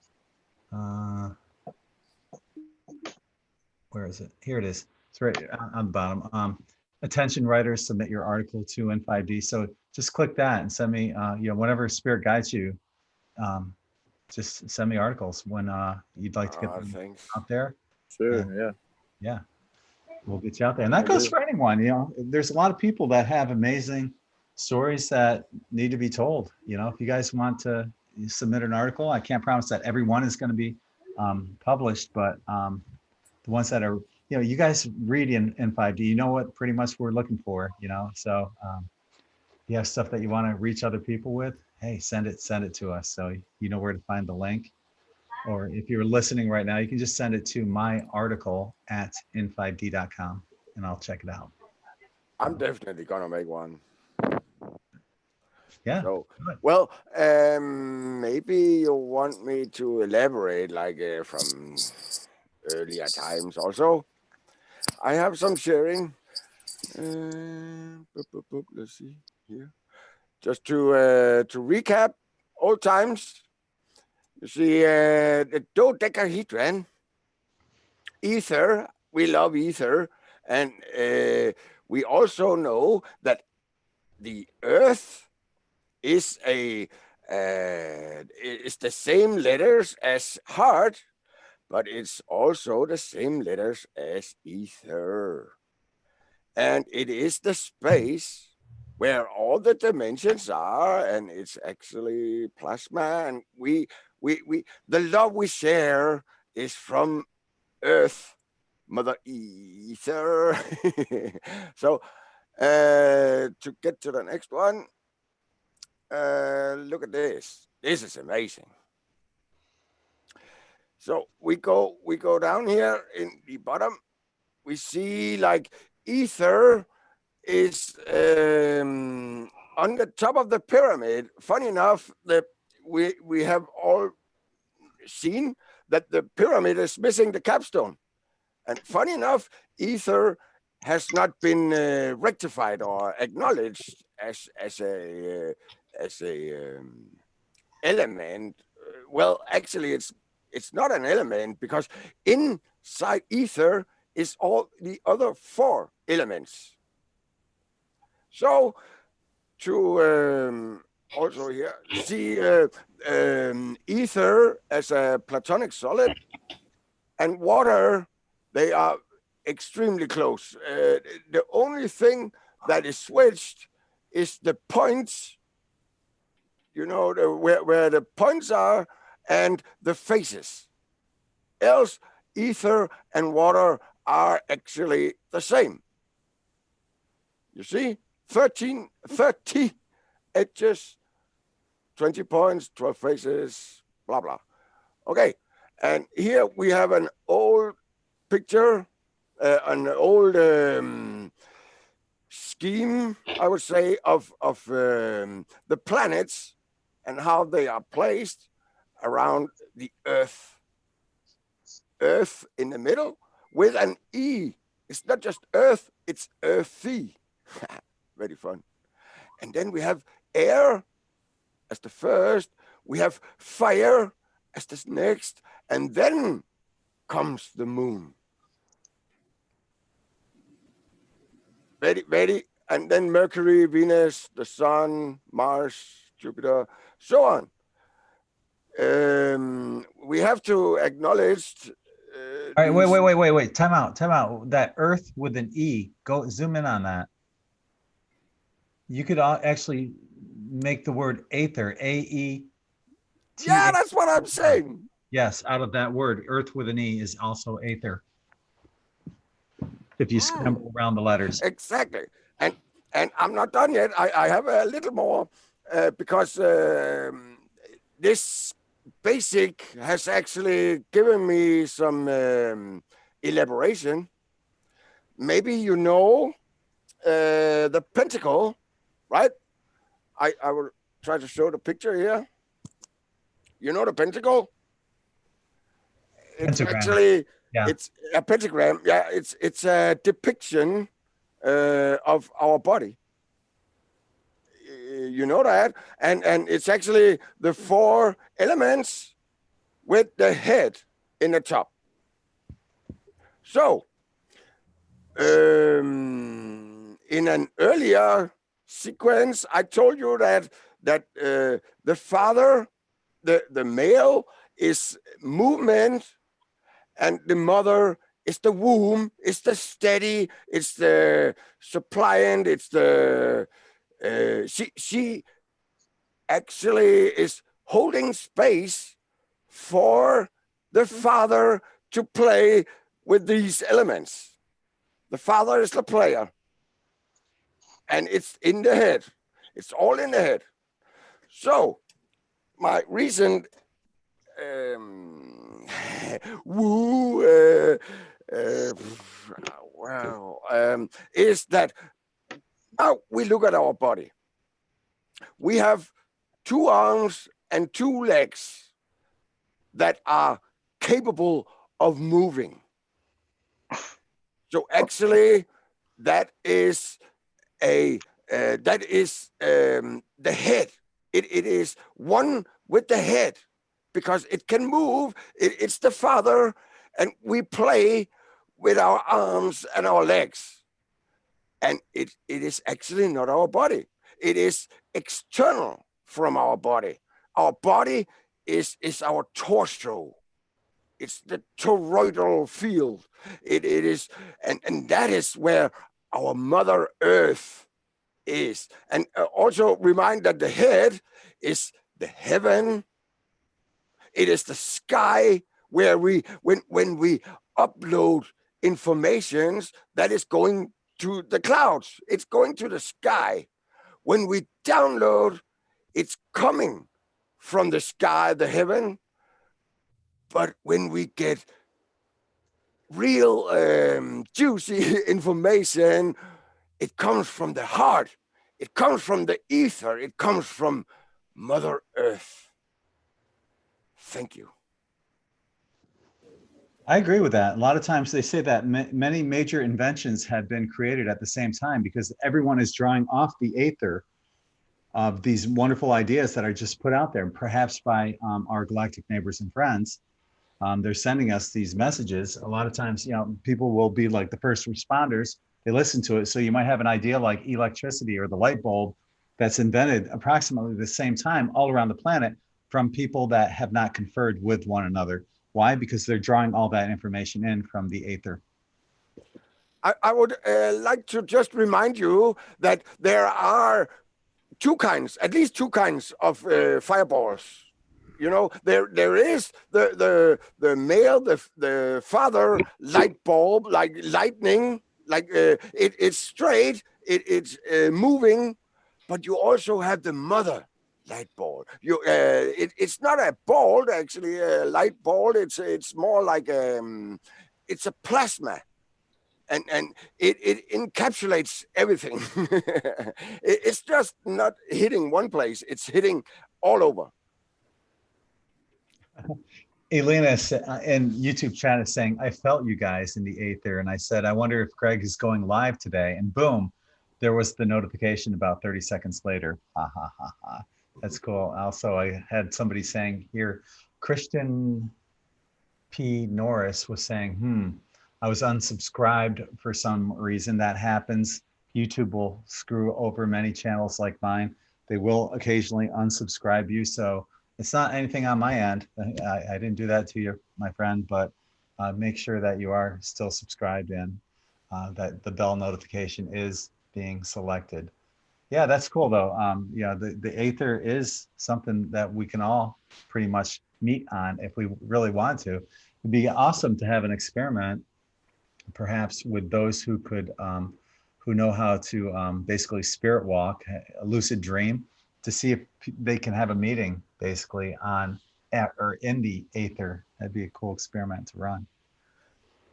Where is it? Here it is. It's right on the bottom. Attention writers, submit your article to In5d. So just click that and send me, whenever Spirit guides you, just send me articles when you'd like to get them Thanks. out there. Sure. And, yeah. We'll get you out there. And that goes for anyone. There's a lot of people that have amazing stories that need to be told. If you guys want to submit an article, I can't promise that everyone is going to be published, but the ones that are, you guys read in 5D, you know what pretty much we're looking for, so if you have stuff that you want to reach other people with, hey, send it to us. So you know where to find the link. Or if you're listening right now, you can just send it to my article at in5d.com and I'll check it out. I'm definitely gonna make one. Yeah. So, well, maybe you want me to elaborate from earlier times also. I have some sharing. Let's see here. Just to recap old times. You see, the dodecahedron, ether, we love ether. And we also know that the earth is it's the same letters as heart, but it's also the same letters as ether. And it is the space where all the dimensions are, and it's actually plasma. And the love we share is from Earth, Mother Ether. So to get to the next one, look at this. This is amazing. So we go down here in the bottom. We see like ether is on the top of the pyramid. Funny enough, we have all seen that the pyramid is missing the capstone. And funny enough, ether has not been rectified or acknowledged as a element. Well, actually, it's not an element because inside ether is all the other 4 elements. So to also here see ether as a platonic solid and water, they are extremely close. The only thing that is switched is the points, where the points are and the faces. Else, ether and water are actually the same. You see, 30 edges, 20 points, 12 faces, blah, blah. Okay, and here we have an old picture, an old scheme, I would say, of the planets and how they are placed around the Earth. Earth in the middle with an E. It's not just Earth, it's earthy. Very fun. And then we have air as the first. We have fire as the next. And then comes the moon. Very. And then Mercury, Venus, the Sun, Mars, Jupiter, so on. We have to acknowledge All right, these. wait. Time out. That Earth with an E. Go zoom in on that. You could actually make the word Aether, A-E-T-H. Yeah, that's what I'm saying. Yes, out of that word, Earth with an E is also Aether. If you scramble around the letters. Exactly. And I'm not done yet. I have a little more because this basic has actually given me some elaboration. Maybe you know the pentacle, right? I will try to show the picture here. You know the pentacle? It's Pentagram. actually Yeah. it's a pentagram. Yeah, it's a depiction of our body. You know that, and it's actually the 4 elements with the head in the top. So, in an earlier sequence, I told you that the father, the male, is movement, and the mother is the womb, it's the steady, it's the suppliant, it's the she actually is holding space for the father to play with these elements. The father is the player, and it's in the head. It's all in the head. So my recent woo is that now we look at our body. We have 2 arms and 2 legs that are capable of moving. So actually, that is the head. It is one with the head because it can move. It's the father, and we play with our arms and our legs. And it is actually not our body. It is external from our body. Our body is our torso. It's the toroidal field. It is, and that is where our Mother Earth is. And also remind that the head is the heaven. It is the sky where when we upload informations, that is going to the clouds. It's going to the sky. When we download, it's coming from the sky, the heaven. But when we get real juicy information, it comes from the heart. It comes from the ether. It comes from Mother Earth. Thank you. I agree with that. A lot of times they say that many major inventions have been created at the same time because everyone is drawing off the Aether of these wonderful ideas that are just put out there, perhaps by our galactic neighbors and friends. They're sending us these messages. A lot of times, people will be like the first responders. They listen to it. So you might have an idea like electricity or the light bulb that's invented approximately the same time all around the planet from people that have not conferred with one another. Why? Because they're drawing all that information in from the Aether. I would like to just remind you that there are at least two kinds of fireballs. There is the male, the father light bulb, like lightning, like it's straight, it's moving, but you also have the mother light bulb. It's not a ball, actually, a light bulb. It's more like it's a plasma. And it encapsulates everything. It's just not hitting one place, it's hitting all over. Elena in YouTube chat is saying, I felt you guys in the Aether. And I said, I wonder if Gregg is going live today. And boom, there was the notification about 30 seconds later. Ha, ha, ha, ha. That's cool. Also, I had somebody saying here, Christian P. Norris was saying, I was unsubscribed for some reason. That happens. YouTube will screw over many channels like mine. They will occasionally unsubscribe you. So it's not anything on my end. I didn't do that to you, my friend, but make sure that you are still subscribed and that the bell notification is being selected. Yeah, that's cool though. Yeah, the Aether is something that we can all pretty much meet on if we really want to. It'd be awesome to have an experiment, perhaps with those who could, who know how to basically spirit walk, a lucid dream, to see if they can have a meeting basically on or in the Aether. That'd be a cool experiment to run.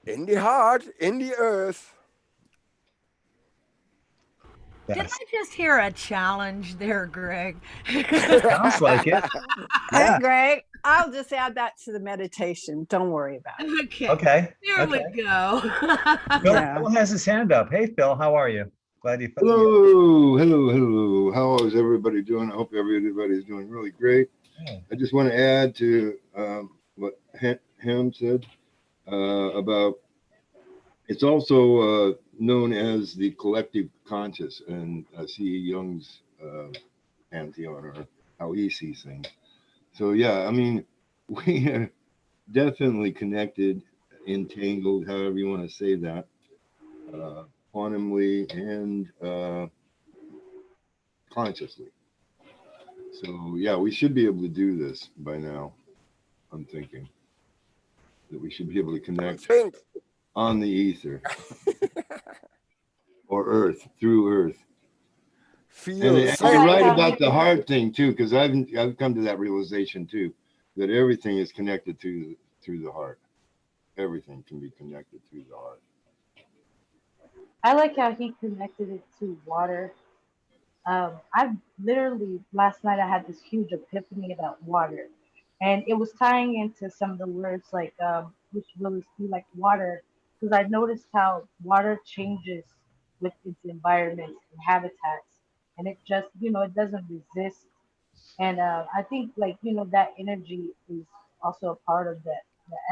In the heart, in the earth. Did Yes. I just hear a challenge there, Greg? Sounds like it. Hey, Yeah. Greg, I'll just add that to the meditation. Don't worry about it. Okay. Okay. There Okay. we go. Phil, Yeah. Phil has his hand up. Hey, Phil, how are you? Glad you. Hello. How is everybody doing? I hope everybody's doing really great. Hey. I just want to add to what Ham said about it's also known as the collective conscious, and C. Jung's pantheon, or how he sees things. So yeah, I mean, we are definitely connected, entangled, however you want to say that, quantumly and consciously. So yeah, we should be able to do this by now. I'm thinking that we should be able to connect on the ether or earth, through earth. And you're right about the heart thing too, because I've come to that realization too, that everything is connected through the heart. Everything can be connected through the heart. I like how he connected it to water. I literally last night I had this huge epiphany about water, and it was tying into some of the words like which really be like water, because I noticed how water changes with its environment and habitats, and it just it doesn't resist. And I think like that energy is also a part of the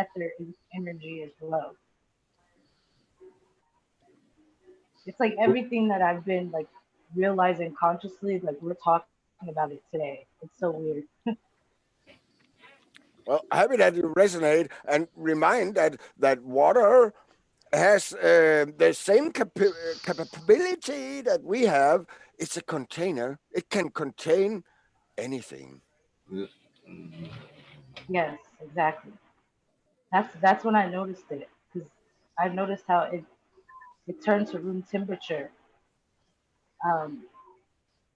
ether energy as well. It's like everything that I've been like realizing consciously, like we're talking about it today. It's so weird. Well, happy that you resonate and remind that water has the same capability that we have. It's a container. It can contain anything. Yes, exactly. That's when I noticed it, because I noticed how it turned to room temperature. Um,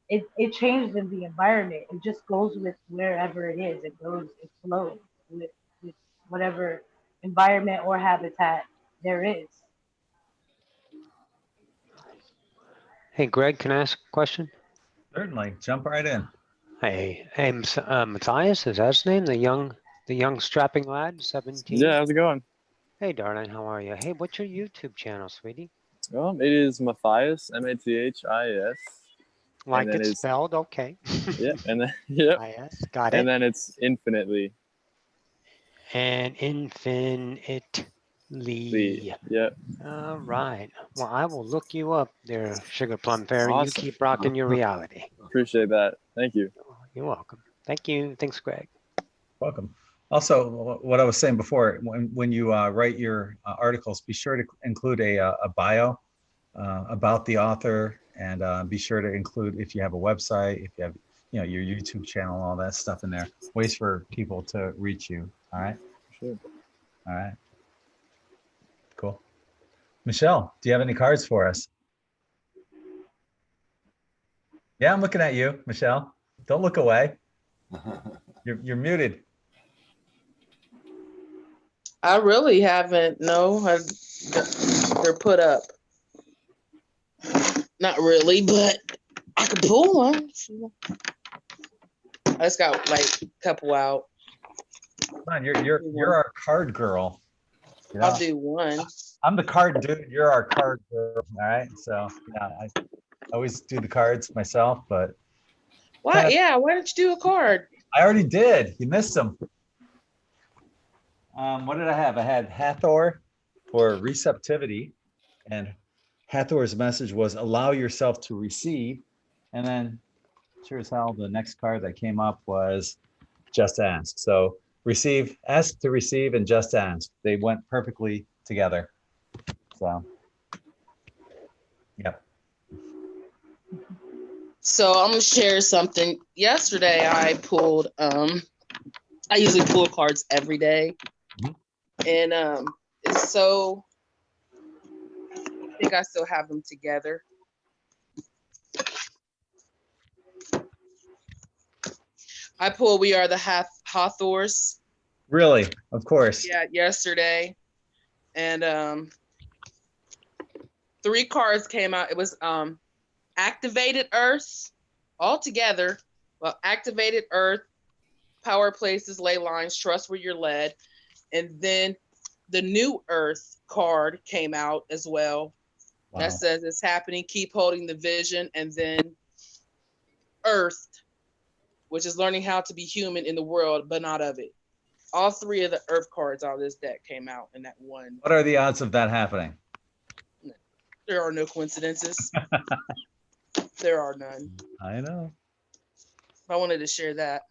it changed in the environment. It just goes with wherever it is. It flows with whatever environment or habitat there is. Hey, Greg, can I ask a question? Certainly, jump right in. Hey, Matthias, is that his name? The young strapping lad, 17? Yeah, how's it going? Hey, darling, how are you? Hey, what's your YouTube channel, sweetie? It is Matthias, Mathis. Like then it's it's spelled, okay. Yeah, and then yep. IS, got And it. then it's infinitely. And infinitely. Yep. All right. Well, I will look you up there, Sugar Plum Fairy. You Awesome. keep rocking your reality. Appreciate that. Thank you. You're welcome. Thank you. Thanks, Greg. Welcome. Also, what I was saying before, when you write your articles, be sure to include a bio about the author, and be sure to include, if you have a website, if you have your YouTube channel, all that stuff in there. Ways for people to reach you. All right. Sure. All right. Cool. Michelle, do you have any cards for us? Yeah, I'm looking at you, Michelle. Don't look away. You're muted. I really haven't. No, they're put up. Not really, but I could pull one. I just got like a couple out. Come on, you're our card girl. I'll do one. I'm the card dude. You're our card girl. All right. So yeah, I always do the cards myself, but Why? Yeah. Why don't you do a card? I already did. You missed them. What did I have? I had Hathor for receptivity, and Hathor's message was allow yourself to receive. And then, sure as hell, the next card that came up was just ask. So receive, ask to receive, and just ask. They went perfectly together. So, yep. So I'm gonna share something. Yesterday I pulled I usually pull cards every day. And it's so I think I still have them together. I pulled We Are the Hathors. Really? Of course. Yeah, yesterday. And 3 cards came out. It was Activated Earth all together. Well, Activated Earth, Power Places, Ley Lines, Trust Where You're Led. And then the New Earth card came out as well. Wow. That says it's happening, keep holding the vision. And then Earth, which is learning how to be human in the world, but not of it. All 3 of the Earth cards out of this deck came out in that one. What are the odds of that happening? There are no coincidences. There are none. I know. I wanted to share that.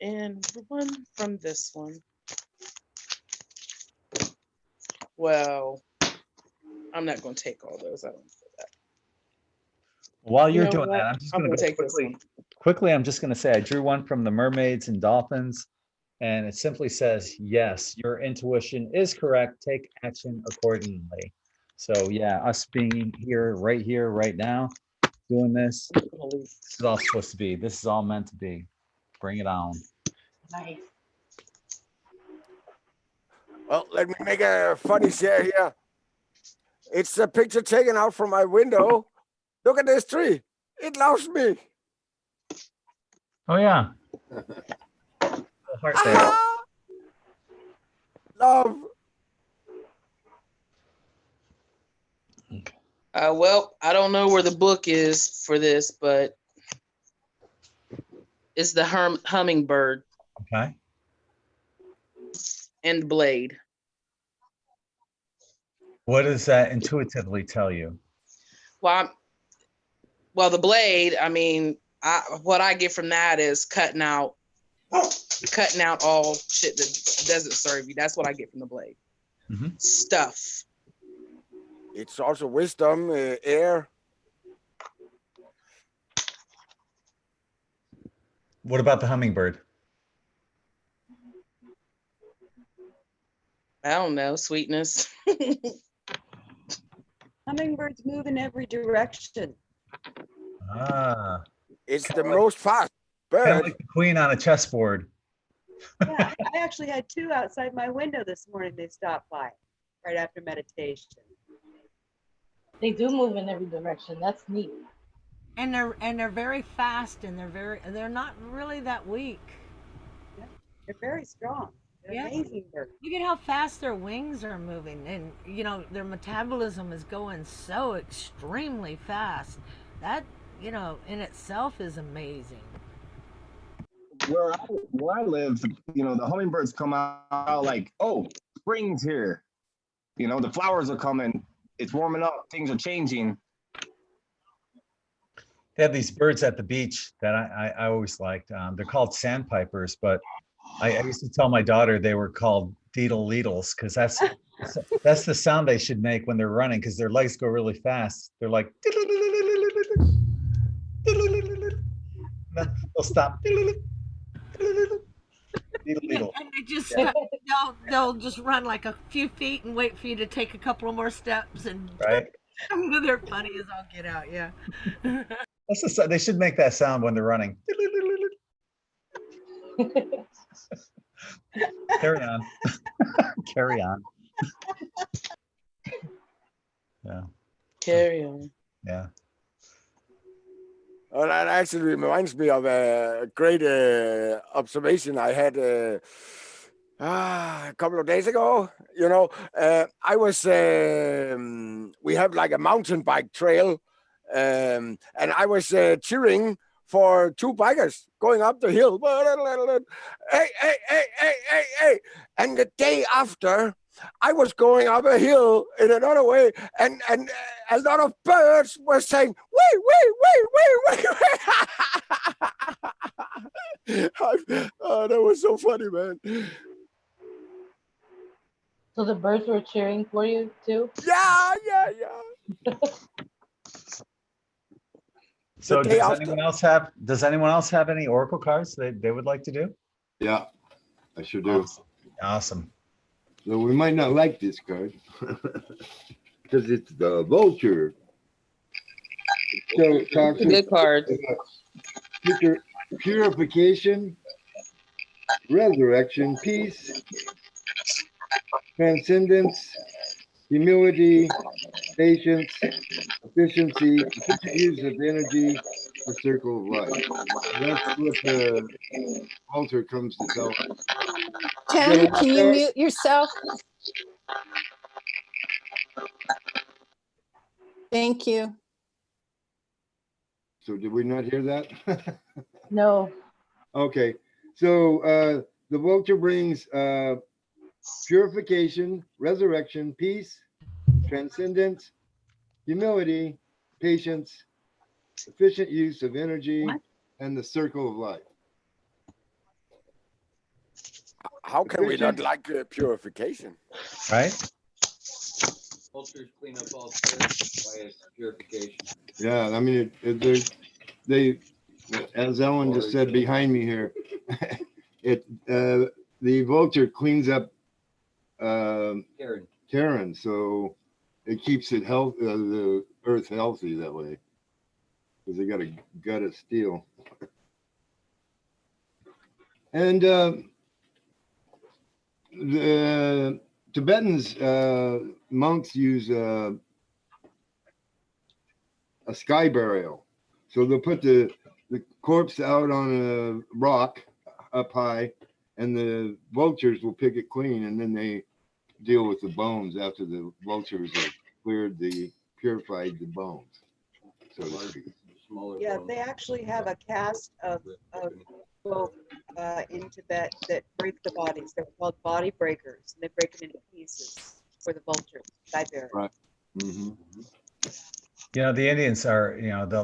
And the one from this one. Well, I'm not going to take all those. I don't feel that. While you're You know doing what? that, I'm just I'm going to gonna go take this quickly. one. Quickly, I'm just going to say I drew one from the mermaids and dolphins, and it simply says, yes, your intuition is correct. Take action accordingly. So yeah, us being here, right now, doing this, this is all supposed to be. This is all meant to be. Bring it on. Nice. Well, let me make a funny share here. It's a picture taken out from my window. Look at this tree. It loves me. Oh yeah. Heart there. Love. Well, I don't know where the book is for this, but it's the hummingbird Okay. and blade. What does that intuitively tell you? Well, the blade, I mean, what I get from that is cutting out all shit that doesn't serve you. That's what I get from the blade. Stuff. It's also wisdom, air. What about the hummingbird? I don't know, sweetness. Hummingbirds move in every direction. Ah. It's the most fast bird. Kind of like the queen on a chessboard. Yeah, I actually had 2 outside my window this morning. They stopped by right after meditation. They do move in every direction. That's neat. And they're very fast, and they're not really that weak. Yeah, they're very strong. They're amazing birds. Look at how fast their wings are moving, and their metabolism is going so extremely fast. That in itself is amazing. Where I live, the hummingbirds come out like, oh, spring's here. The flowers are coming. It's warming up. Things are changing. They have these birds at the beach that I always liked. They're called sandpipers, but I used to tell my daughter they were called deedle-leedles because that's the sound they should make when they're running because their legs go really fast. They're like, they'll stop. And they just they'll just run like a few feet and wait for you to take a couple more steps, and right. They're funny as all get out. Yeah. They should make that sound when they're running. Carry on. Carry on. Yeah. Carry on. Yeah. Well, that actually reminds me of a great observation I had a couple of days ago. I was, we have like a mountain bike trail, and I was cheering for 2 bikers going up the hill. Hey, hey, hey, hey, hey, hey. And the day after, I was going up a hill in another way, and a lot of birds were saying, wait, wait, wait, wait, wait, wait. Oh, that was so funny, man. So the birds were cheering for you too? Yeah. So The day does after. anyone else have any Oracle cards they would like to do? Yeah, I sure do. Awesome. So we might not like this card because it's the vulture. So it talks Good card. about purification, resurrection, peace, transcendence, humility, patience, efficient use of energy, the circle of life. That's what the altar comes to tell us. Ken, can you mute yourself? Thank you. So did we not hear that? No. Okay. So the vulture brings purification, resurrection, peace, transcendence, humility, patience, efficient use of energy, and the circle of life. How can we not like purification? Right? Vultures clean up all spirits by its purification. Yeah, I mean, they, as Ellen just said behind me here, the vulture cleans up Karen, so it keeps it the earth healthy that way, because they got a gut of steel. And the Tibetans, monks use a sky burial. So they'll put the corpse out on a rock up high, and the vultures will pick it clean, and then they deal with the bones after the vultures have purified the bones, so to speak. Yeah, they actually have a caste of folk in Tibet that break the bodies. They're called body breakers, and they break them into pieces for the vultures. Right. Mm-hmm. You know, the Indians are,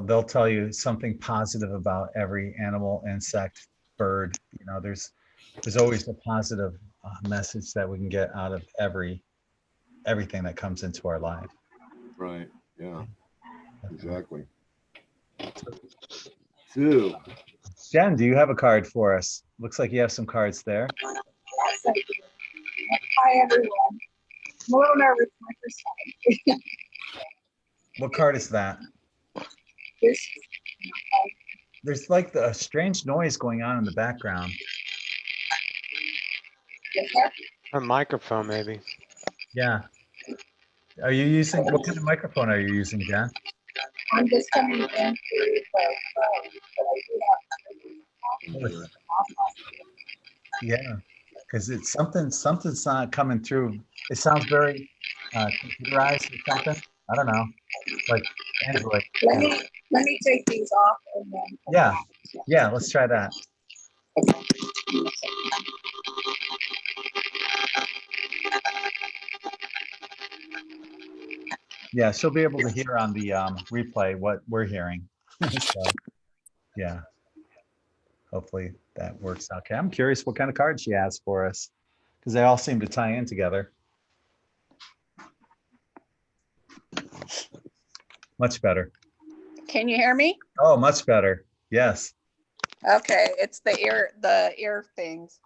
they'll tell you something positive about every animal, insect, bird. You know, there's always a positive message that we can get out of everything that comes into our life. Right. Yeah. Exactly. So, Jen, do you have a card for us? Looks like you have some cards there. Yes, I do. Hi, everyone. I'm a little nervous, my first time. What card is that? There's like a strange noise going on in the background. A microphone, maybe. Yeah. Are you using, what kind of microphone are you using, Jen? I'm just coming in through the phone, but I do have. Yeah, because it's something's not coming through. It sounds very computerized or something. I don't know, like Android. Let me take these off and then. Yeah, let's try that. Yeah, she'll be able to hear on the replay what we're hearing. So, yeah, hopefully that works out. Okay, I'm curious what kind of card she has for us, because they all seem to tie in together. Much better. Can you hear me? Oh, much better. Yes. Okay, it's the ear things.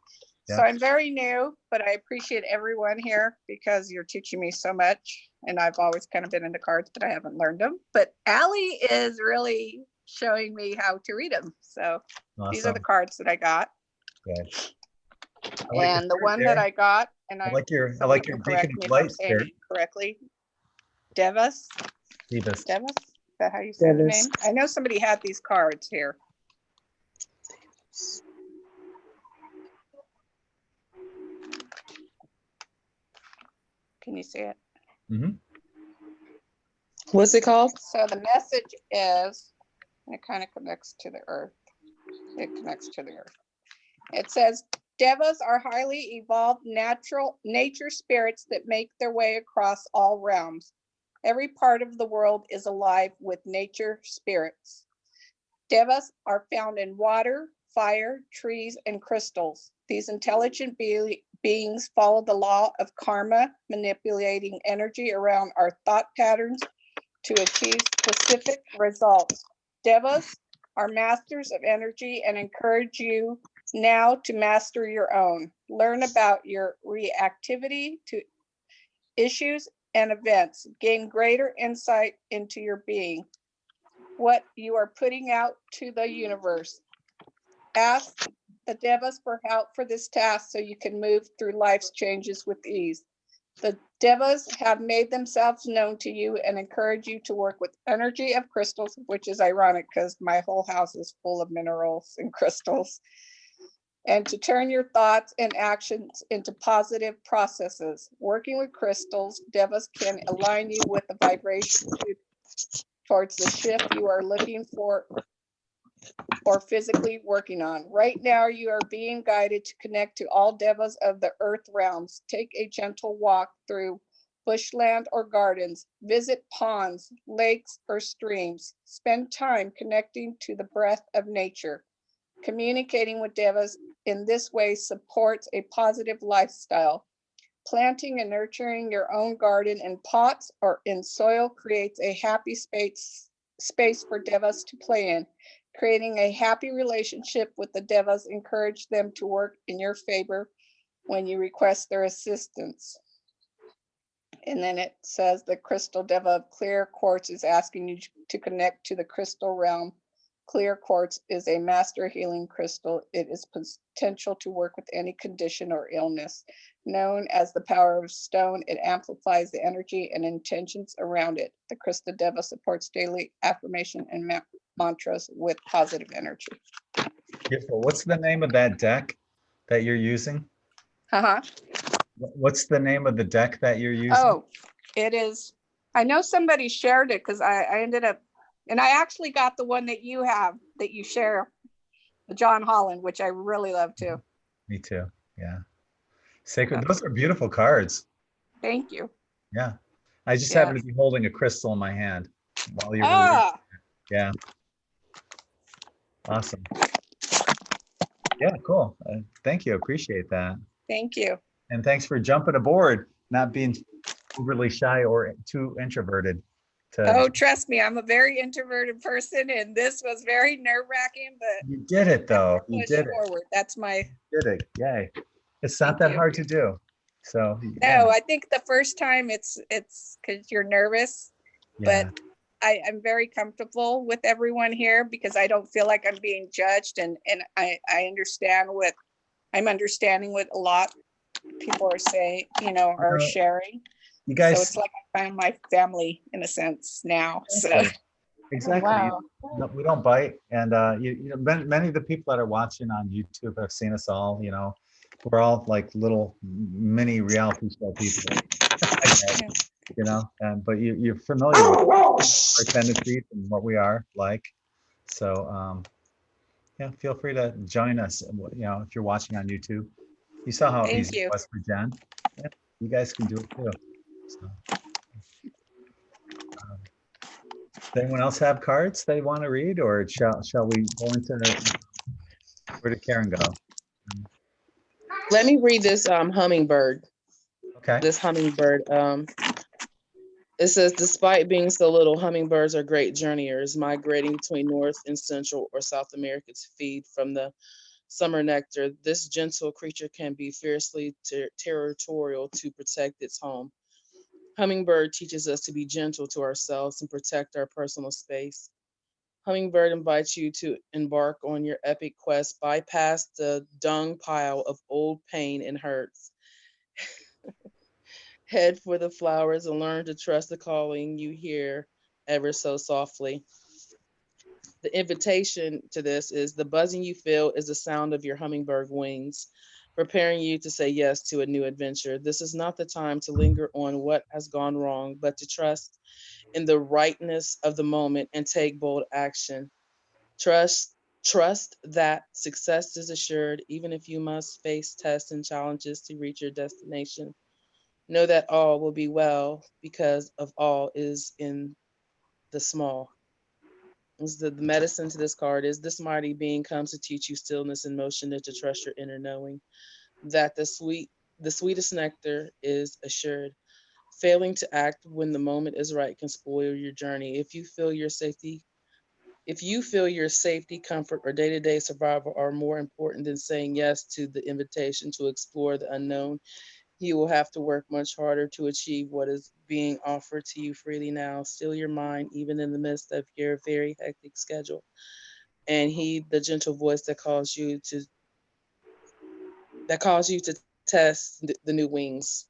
Yeah. So I'm very new, but I appreciate everyone here because you're teaching me so much. And I've always kind of been into cards, but I haven't learned them. But Allie is really showing me how to read them. So these are the cards that I got. Good. And the one that I got, and I like your correct beacon me of if I'm light saying there. it correctly. Devas. Devas. Devas? Is that how you say the name? I know somebody had these cards here. Can you see it? Mm-hmm. What's it called? So the message is, it kind of connects to the earth. It connects to the earth. It says, Devas are highly evolved nature spirits that make their way across all realms. Every part of the world is alive with nature spirits. Devas are found in water, fire, trees, and crystals. These intelligent beings follow the law of karma, manipulating energy around our thought patterns to achieve specific results. Devas are masters of energy and encourage you now to master your own. Learn about your reactivity to issues and events. Gain greater insight into your being, what you are putting out to the universe. Ask the Devas for help for this task so you can move through life's changes with ease. The Devas have made themselves known to you and encourage you to work with energy of crystals, which is ironic because my whole house is full of minerals and crystals, and to turn your thoughts and actions into positive processes. Working with crystals, Devas can align you with the vibration towards the shift you are looking for or physically working on. Right now, you are being guided to connect to all Devas of the earth realms. Take a gentle walk through bushland or gardens. Visit ponds, lakes, or streams. Spend time connecting to the breath of nature. Communicating with Devas in this way supports a positive lifestyle. Planting and nurturing your own garden in pots or in soil creates a happy space for Devas to play in. Creating a happy relationship with the Devas encourage them to work in your favor when you request their assistance. And then it says the crystal Deva of clear quartz is asking you to connect to the crystal realm. Clear quartz is a master healing crystal. It is potential to work with any condition or illness. Known as the power of stone, it amplifies the energy and intentions around it. The crystal Deva supports daily affirmation and mantras with positive energy. Beautiful. What's the name of that deck that you're using? What's the name of the deck that you're using? Oh, it is. I know somebody shared it because I ended up, and I actually got the one that you have that you share, the John Holland, which I really love too. Me too. Yeah. Sacred. Okay. Those are beautiful cards. Thank you. Yeah. I just happen to be holding a crystal in my hand while you were. Yeah. Awesome. Yeah, cool. Thank you. Appreciate that. Thank you. And thanks for jumping aboard, not being overly shy or too introverted. Oh, trust me, I'm a very introverted person, and this was very nerve-wracking, but you did it though. You did forward. it. That's my. You did it. Yay! It's not that hard to do. So. No, I think the first time it's because you're nervous, but I'm very comfortable with everyone here because I don't feel like I'm being judged, and I understand what I'm understanding what a lot people are saying, are sharing. You guys, so it's like I found my family in a sense now. So exactly. Wow. No, we don't bite, and many of the people that are watching on YouTube have seen us all. We're all like little mini reality show people. But you're familiar with our tendencies and what we are like. So yeah, feel free to join us. If you're watching on YouTube, you saw how easy it was for Jen. Yeah, you guys can do it too. So, does anyone else have cards they want to read, or shall we go into where did Karen go? Let me read this hummingbird. Okay. This hummingbird. It says, despite being so little, hummingbirds are great journeyers, migrating between North and Central or South America to feed from the summer nectar. This gentle creature can be fiercely territorial to protect its home. Hummingbird teaches us to be gentle to ourselves and protect our personal space. Hummingbird invites you to embark on your epic quest, bypass the dung pile of old pain and hurts. Head for the flowers and learn to trust the calling you hear ever so softly. The invitation to this is the buzzing you feel is the sound of your hummingbird wings, preparing you to say yes to a new adventure. This is not the time to linger on what has gone wrong, but to trust in the rightness of the moment and take bold action. Trust that success is assured, even if you must face tests and challenges to reach your destination. Know that all will be well because of all is in the small. The medicine to this card is this mighty being comes to teach you stillness and motion and to trust your inner knowing that the sweetest nectar is assured. Failing to act when the moment is right can spoil your journey. If you feel your safety, comfort, or day-to-day survival are more important than saying yes to the invitation to explore the unknown, you will have to work much harder to achieve what is being offered to you freely now. Still your mind, even in the midst of your very hectic schedule, and heed the gentle voice that calls you to test the new wings.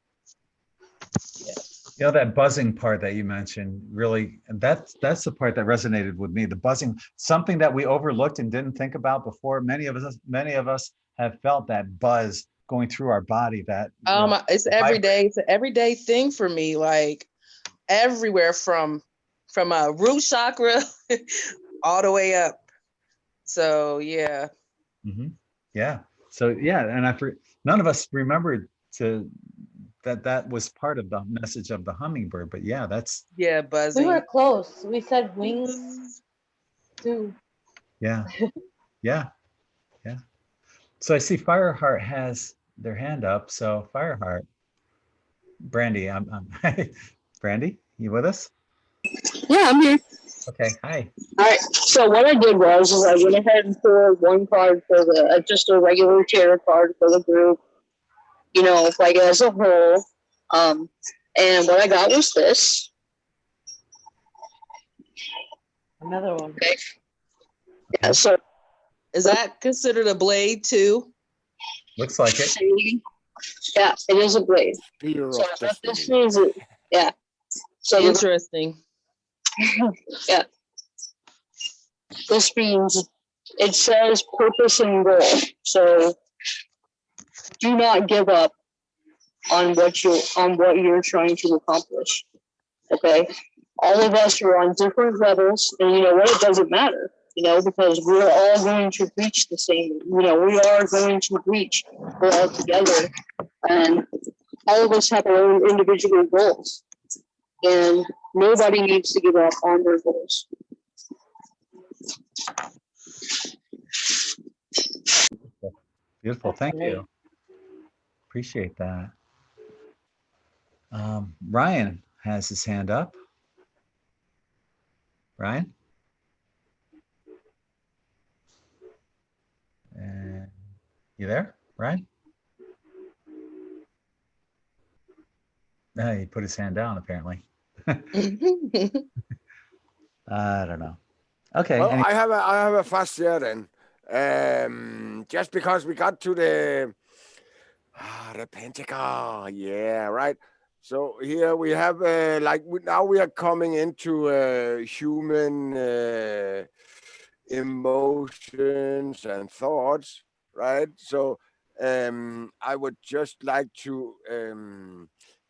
Yeah. You know, that buzzing part that you mentioned, really, that's the part that resonated with me. The buzzing, something that we overlooked and didn't think about before. Many of us have felt that buzz going through our body. That it's every day. It's an everyday thing for me. Like everywhere from a root chakra all the way up. So yeah. Mm-hmm. Yeah. So yeah, and none of us remembered that was part of the message of the hummingbird. But yeah, that's buzzing. We were close. We said wings too. Yeah. Yeah. Yeah. So I see Fireheart has their hand up. So Fireheart, Brandy, I'm Brandy, you with us? Yeah, I'm here. Okay, hi. All right. So what I did was I went ahead and pulled one card for just a regular tarot card for the group, like as a whole. And what I got was this. Another one. Okay. Yeah. So is that considered a blade too? Looks like it. Yeah, it is a blade. So this is it. Yeah. So interesting. Yeah. This means it says purpose and goal. So do not give up on what you're trying to accomplish. Okay? All of us are on different levels, and you know what? It doesn't matter, because we're all going to reach the same, we are going to reach, we're all together, and all of us have our own individual goals, and nobody needs to give up on their goals. Beautiful. Thank you. Appreciate that. Ryan has his hand up. Ryan? And you there, Ryan? No, he put his hand down apparently. I don't know. Okay. Well, I have a fast share then. Just because we got to the pentacle, yeah, right. So here we have now we are coming into human emotions and thoughts, right? So I would just like to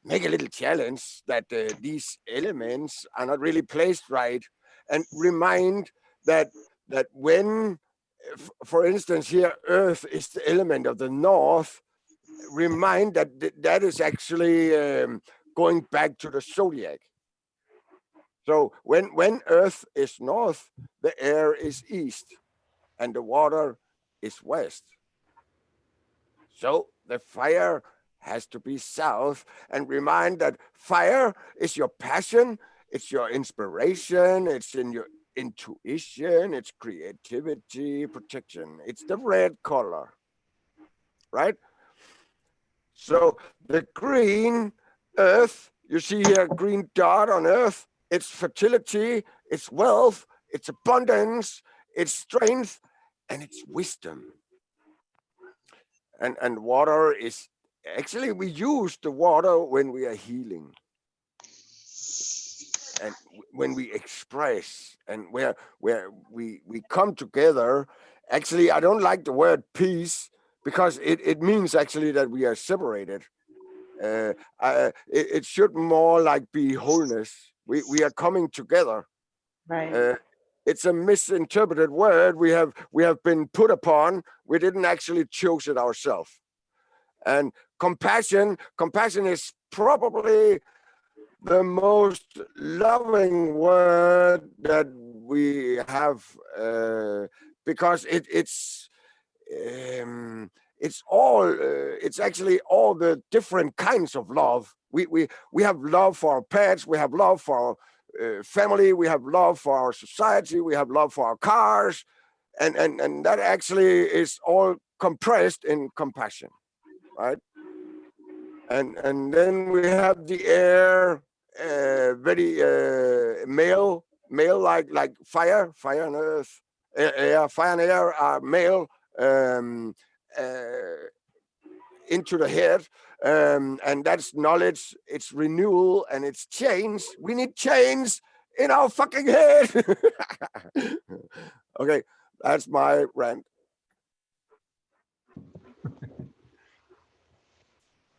make a little challenge that these elements are not really placed right, and remind that when, for instance, here Earth is the element of the north, remind that is actually going back to the zodiac. So when Earth is north, the air is east, and the water is west. So the fire has to be south, and remind that fire is your passion, it's your inspiration, it's in your intuition, it's creativity, protection. It's the red color, right? So the green earth, you see here, green dot on earth, it's fertility, it's wealth, it's abundance, it's strength, and it's wisdom. And water is, actually we use the water when we are healing. And when we express, and where we come together. Actually, I don't like the word peace, because it means actually that we are separated. It should more like be wholeness. We are coming together. Right. It's a misinterpreted word we have been put upon. We didn't actually choose it ourselves. And compassion is probably the most loving word that we have because it's all it's actually all the different kinds of love. We have love for our pets, we have love for our family, we have love for our society, we have love for our cars, and that actually is all compressed in compassion, right? And then we have the air, very male like fire and earth, air, fire and air are male, uh, into the head, and that's knowledge, it's renewal, and it's change. We need change in our fucking head. Okay, that's my rant.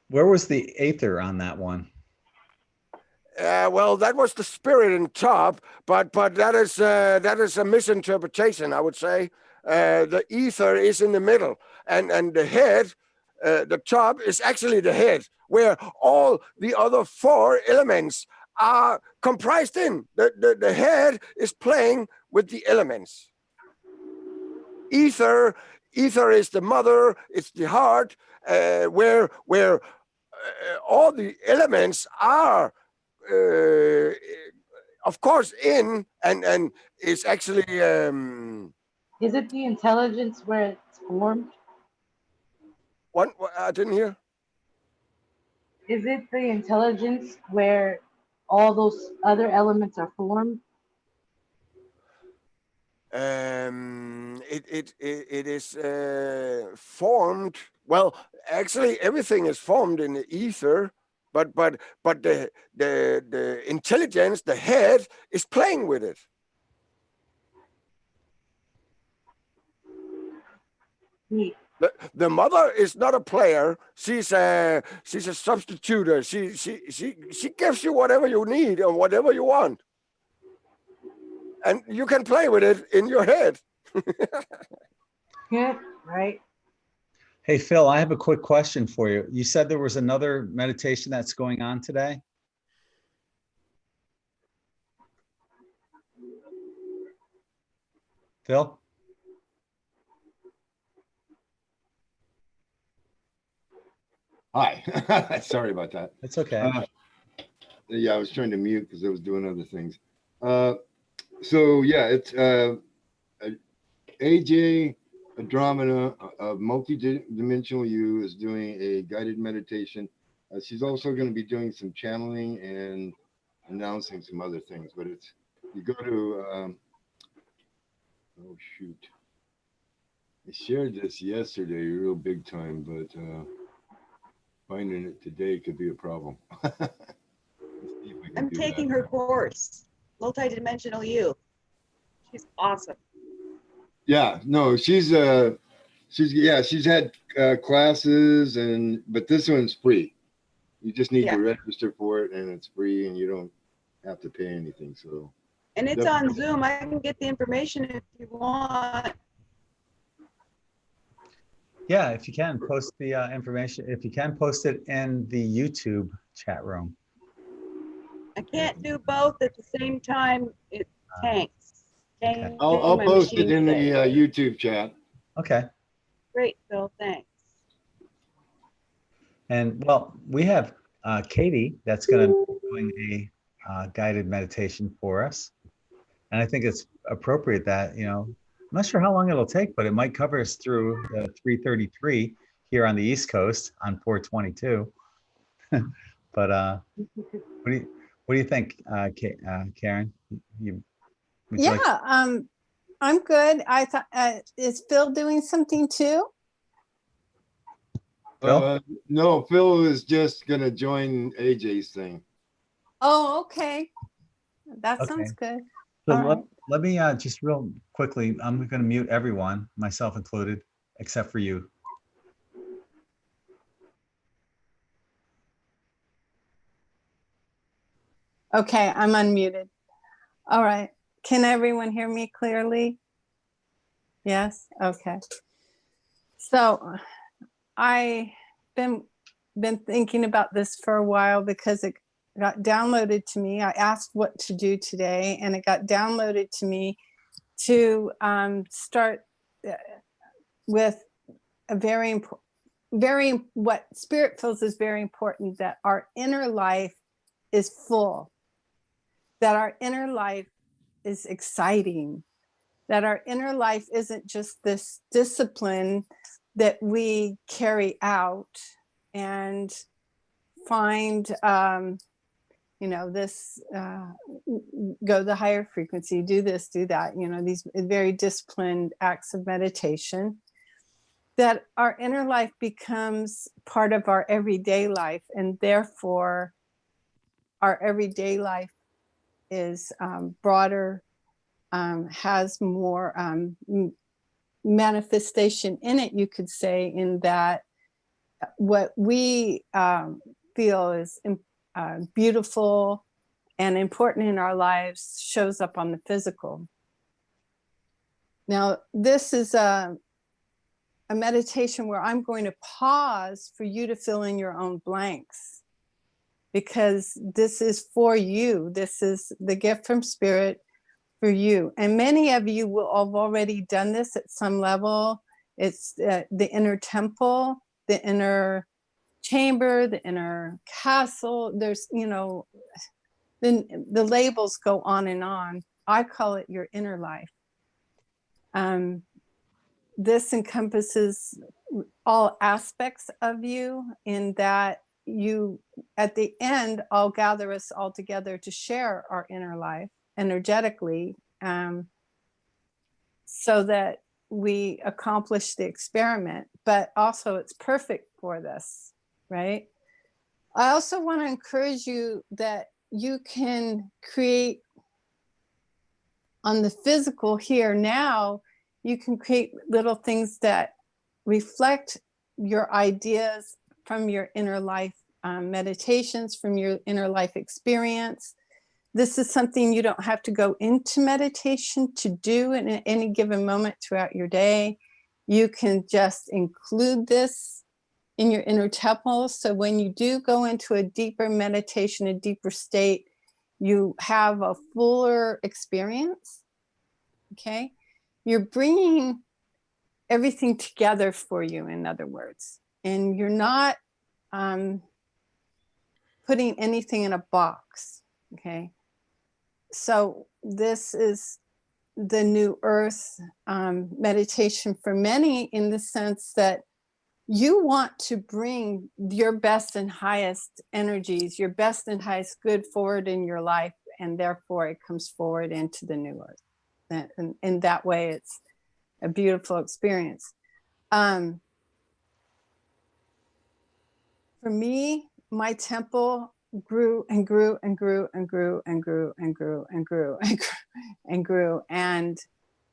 Where was the Aether on that one? Well, that was the spirit in top, but that is a misinterpretation, I would say. The ether is in the middle, and the head, the top is actually the head, where all the other four elements are comprised in. The head is playing with the elements. Ether is the mother, it's the heart, where all the elements are. Of course, in and it's actually. Is it the intelligence where it's formed? What I didn't hear. Is it the intelligence where all those other elements are formed? It is formed. Well, actually, everything is formed in the ether, but the intelligence, the head, is playing with it. The mother is not a player. She's a substituter. She gives you whatever you need or whatever you want, and you can play with it in your head. Yeah, right. Hey, Phil, I have a quick question for you. You said there was another meditation that's going on today? Phil? Hi. Sorry about that. It's okay. Yeah, I was trying to mute because I was doing other things. So yeah, it's AJ Andromeda of Multidimensional You is doing a guided meditation. She's also going to be doing some channeling and announcing some other things. But it's, you go to oh shoot, I shared this yesterday real big time, but finding it today could be a problem. I'm taking her course, Multidimensional You. She's awesome. Yeah, no, she's had classes, but this one's free. You just need to register for it, and it's free, and you don't have to pay anything. So, and it's on Zoom. I can get the information if you want. Yeah, if you can post the information, if you can post it in the YouTube chat room. I can't do both at the same time. It tanks. Okay. I'll post it in the YouTube chat. Okay. Great, Phil. Thanks. And well, we have Katie that's going to be doing a guided meditation for us. And I think it's appropriate that, you know, I'm not sure how long it'll take, but it might cover us through 3:33 here on the East Coast on 4:22. But what do you think, Karen? I'm good. I thought, is Phil doing something too? No, Phil is just gonna join AJ's thing. Oh, okay. That sounds good. So let me just real quickly, I'm going to mute everyone, myself included, except for you. Okay, I'm unmuted. All right. Can everyone hear me clearly? Yes? Okay. So I've been thinking about this for a while because got downloaded to me. I asked what to do today, and it got downloaded to me to start with a very important, what Spirit feels is very important, that our inner life is full, that our inner life is exciting, that our inner life isn't just this discipline that we carry out and find, this, go the higher frequency, do this, do that, these very disciplined acts of meditation, that our inner life becomes part of our everyday life, and therefore our everyday life is broader, has more manifestation in it, you could say, in that what we feel is beautiful and important in our lives shows up on the physical. Now, this is a meditation where I'm going to pause for you to fill in your own blanks, because this is for you. This is the gift from Spirit for you. And many of you will have already done this at some level. It's the inner temple, the inner chamber, the inner castle. There's, the labels go on and on. I call it your inner life. This encompasses all aspects of you, in that you, at the end, I'll gather us all together to share our inner life energetically, so that we accomplish the experiment, but also it's perfect for this, right? I also want to encourage you that you can create on the physical here now. You can create little things that reflect your ideas from your inner life meditations, from your inner life experience. This is something you don't have to go into meditation to do in any given moment throughout your day. You can just include this in your inner temple. So when you do go into a deeper meditation, a deeper state, you have a fuller experience, okay? You're bringing everything together for you, in other words, and you're not putting anything in a box, okay? So this is the new earth meditation for many, in the sense that you want to bring your best and highest energies, your best and highest good forward in your life, and therefore it comes forward into the new earth. And in that way, it's a beautiful experience. For me, my temple grew and grew and grew and grew and grew and grew and grew and grew and grew, and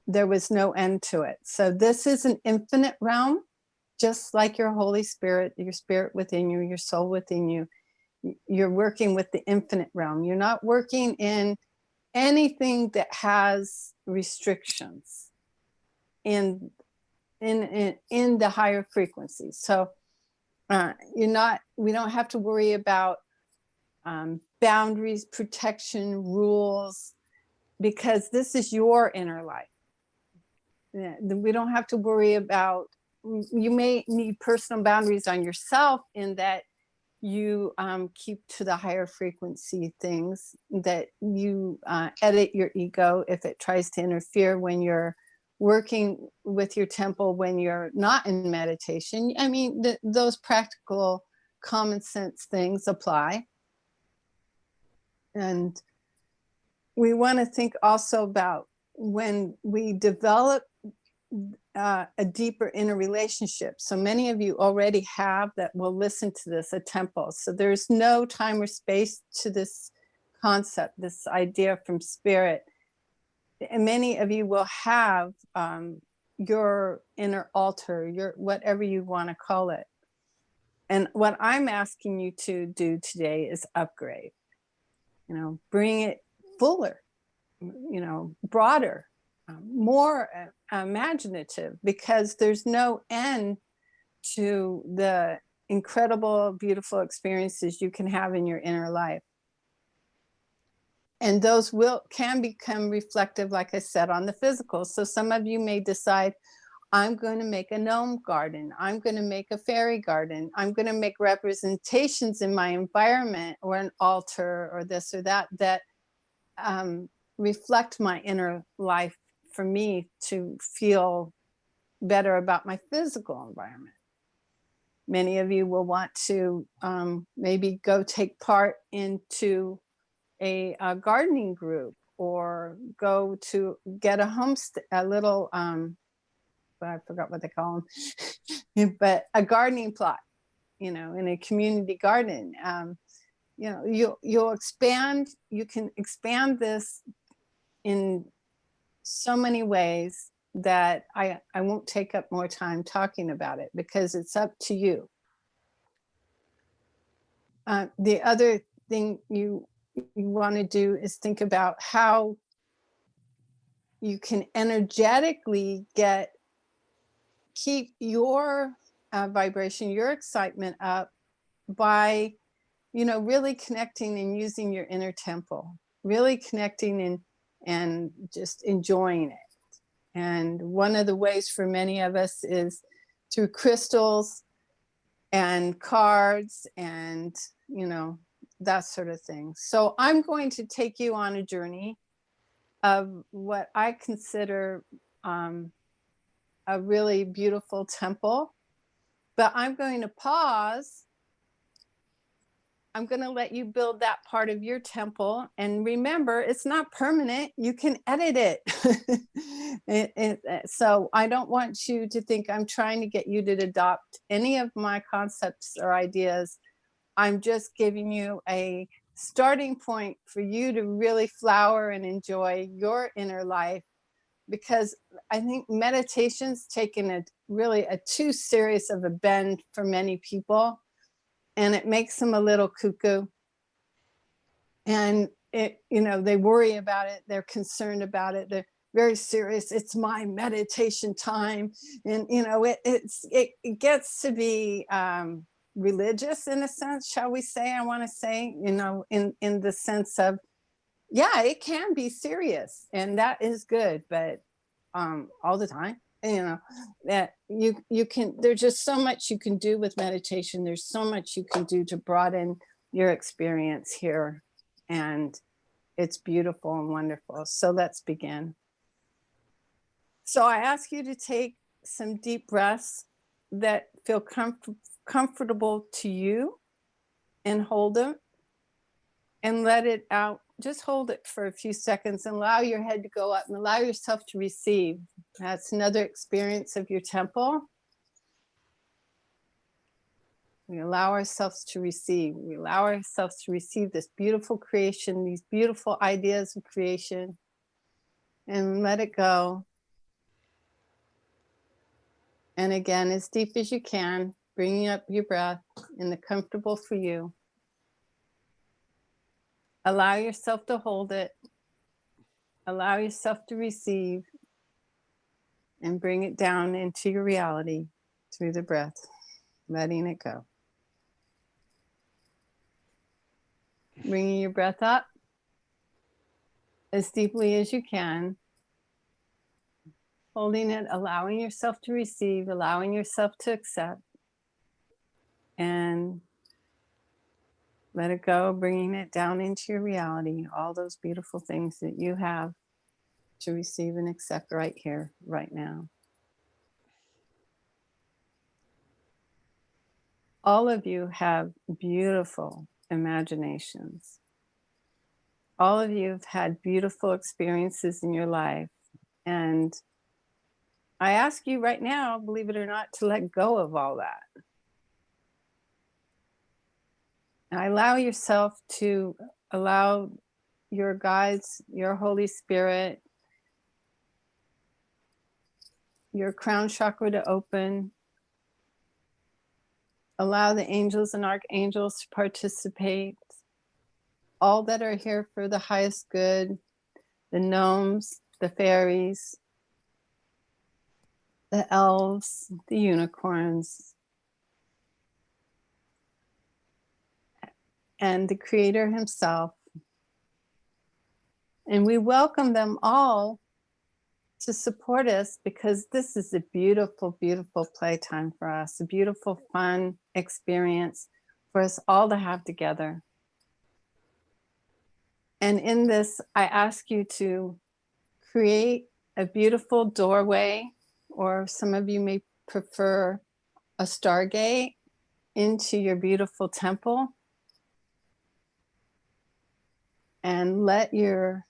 there was no end to it. So this is an infinite realm, just like your Holy Spirit, your spirit within you, your soul within you. You're working with the infinite realm. You're not working in anything that has restrictions in the higher frequencies. So we don't have to worry about boundaries, protection, rules, because this is your inner life. We don't have to worry about, you may need personal boundaries on yourself, in that you keep to the higher frequency things, that you edit your ego if it tries to interfere when you're working with your temple, when you're not in meditation. I mean, those practical common sense things apply. And we want to think also about when we develop a deeper inner relationship. So many of you already have, that will listen to this, a temple. So there's no time or space to this concept, this idea from Spirit. And many of you will have your inner altar, your whatever you want to call it. And what I'm asking you to do today is upgrade, bring it fuller, broader, more imaginative, because there's no end to the incredible, beautiful experiences you can have in your inner life. And those can become reflective, like I said, on the physical. So some of you may decide, I'm going to make a gnome garden. I'm going to make a fairy garden. I'm going to make representations in my environment or an altar or this or that that reflect my inner life for me to feel better about my physical environment. Many of you will want to maybe go take part into a gardening group, or go to get a homestead, a little, I forgot what they call them, but a gardening plot, you know, in a community garden. You know, you'll expand, you can expand this in so many ways that I won't take up more time talking about it, because it's up to you. The other thing you want to do is think about how you can energetically keep your vibration, your excitement up by, you know, really connecting and using your inner temple, really connecting and just enjoying it. And one of the ways for many of us is through crystals and cards and, you know, that sort of thing. So I'm going to take you on a journey of what I consider a really beautiful temple, but I'm going to pause. I'm going to let you build that part of your temple. And remember, it's not permanent. You can edit it. So I don't want you to think I'm trying to get you to adopt any of my concepts or ideas. I'm just giving you a starting point for you to really flower and enjoy your inner life, because I think meditation's taken really too serious of a bend for many people, and it makes them a little cuckoo. And you know, they worry about it, they're concerned about it, they're very serious. It's my meditation time, and you know, it gets to be religious in a sense, shall we say? I want to say, you know, in the sense of, yeah, it can be serious, and that is good, but all the time, you know, that you can, there's just so much you can do with meditation. There's so much you can do to broaden your experience here, and it's beautiful and wonderful. So let's begin. So I ask you to take some deep breaths that feel comfortable to you, and hold them and let it out. Just hold it for a few seconds and allow your head to go up and allow yourself to receive. That's another experience of your temple. We allow ourselves to receive. We allow ourselves to receive this beautiful creation, these beautiful ideas of creation, and let it go. And again, as deep as you can, bringing up your breath in the comfortable for you. Allow yourself to hold it. Allow yourself to receive, and bring it down into your reality through the breath, letting it go. Bringing your breath up as deeply as you can, holding it, allowing yourself to receive, allowing yourself to accept, and let it go, bringing it down into your reality, all those beautiful things that you have to receive and accept right here, right now. All of you have beautiful imaginations. All of you have had beautiful experiences in your life. And I ask you right now, believe it or not, to let go of all that. And allow yourself to allow your guides, your Holy Spirit, your crown chakra to open. Allow the angels and archangels to participate. All that are here for the highest good, the gnomes, the fairies, the elves, the unicorns, and the Creator himself. And we welcome them all to support us, because this is a beautiful, beautiful playtime for us, a beautiful, fun experience for us all to have together. And in this, I ask you to create a beautiful doorway, or some of you may prefer a stargate into your beautiful temple. And let your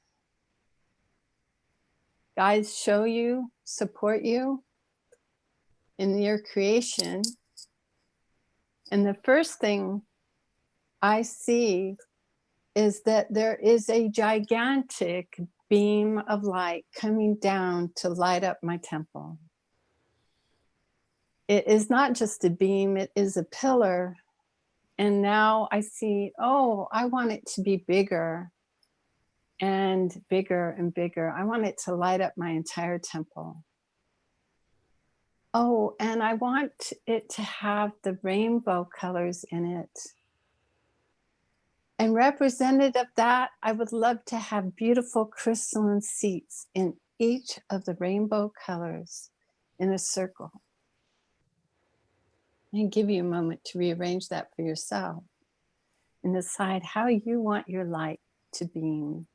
guides show you, support you in your creation. And the first thing I see is that there is a gigantic beam of light coming down to light up my temple. It is not just a beam, it is a pillar. And now I see, oh, I want it to be bigger and bigger and bigger. I want it to light up my entire temple. Oh, and I want it to have the rainbow colors in it. And representative of that, I would love to have beautiful crystalline seats in each of the rainbow colors in a circle. And give you a moment to rearrange that for yourself and decide how you want your light to beam,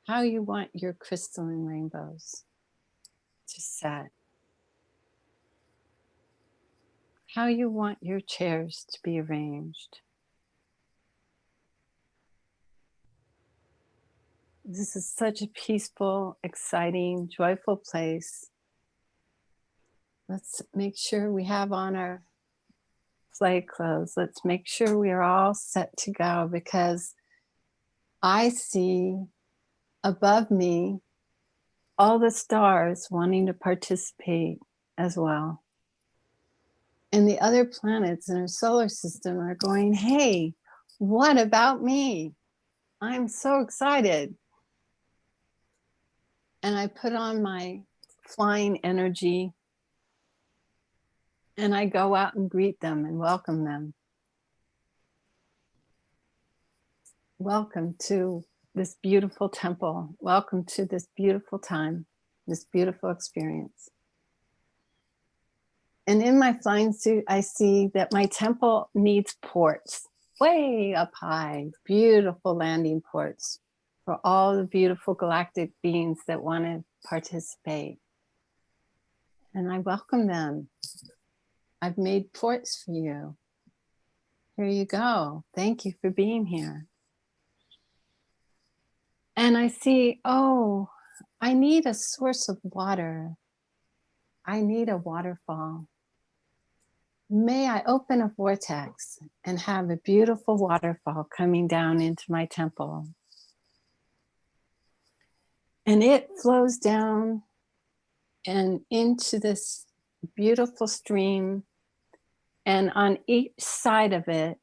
how you want your crystalline rainbows to set, how you want your chairs to be arranged. This is such a peaceful, exciting, joyful place. Let's make sure we have on our play clothes. Let's make sure we are all set to go, because I see above me all the stars wanting to participate as well. And the other planets in our solar system are going, hey, what about me? I'm so excited. And I put on my flying energy and I go out and greet them and welcome them. Welcome to this beautiful temple. Welcome to this beautiful time, this beautiful experience. And in my flying suit, I see that my temple needs ports way up high, beautiful landing ports for all the beautiful galactic beings that want to participate. And I welcome them. I've made ports for you. Here you go. Thank you for being here. And I see, oh, I need a source of water. I need a waterfall. May I open a vortex and have a beautiful waterfall coming down into my temple. And it flows down and into this beautiful stream. And on each side of it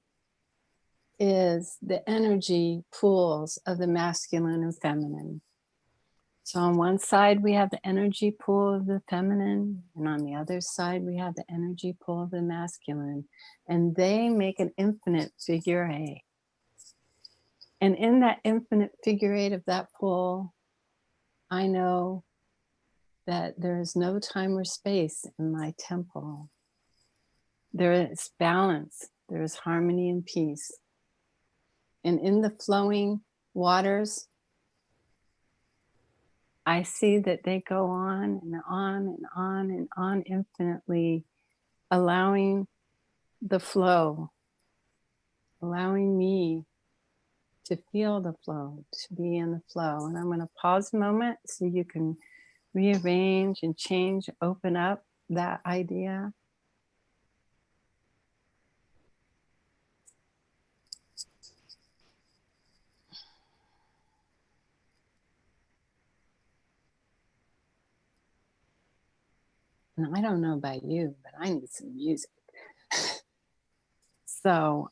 is the energy pools of the masculine and feminine. So on one side, we have the energy pool of the feminine, and on the other side, we have the energy pool of the masculine, and they make an infinite figure eight. And in that infinite figure eight of that pool, I know that there is no time or space in my temple. There is balance, there is harmony and peace. And in the flowing waters, I see that they go on and on and on and on infinitely, allowing the flow, allowing me to feel the flow, to be in the flow. And I'm going to pause a moment so you can rearrange and change, open up that idea. And I don't know about you, but I need some music. So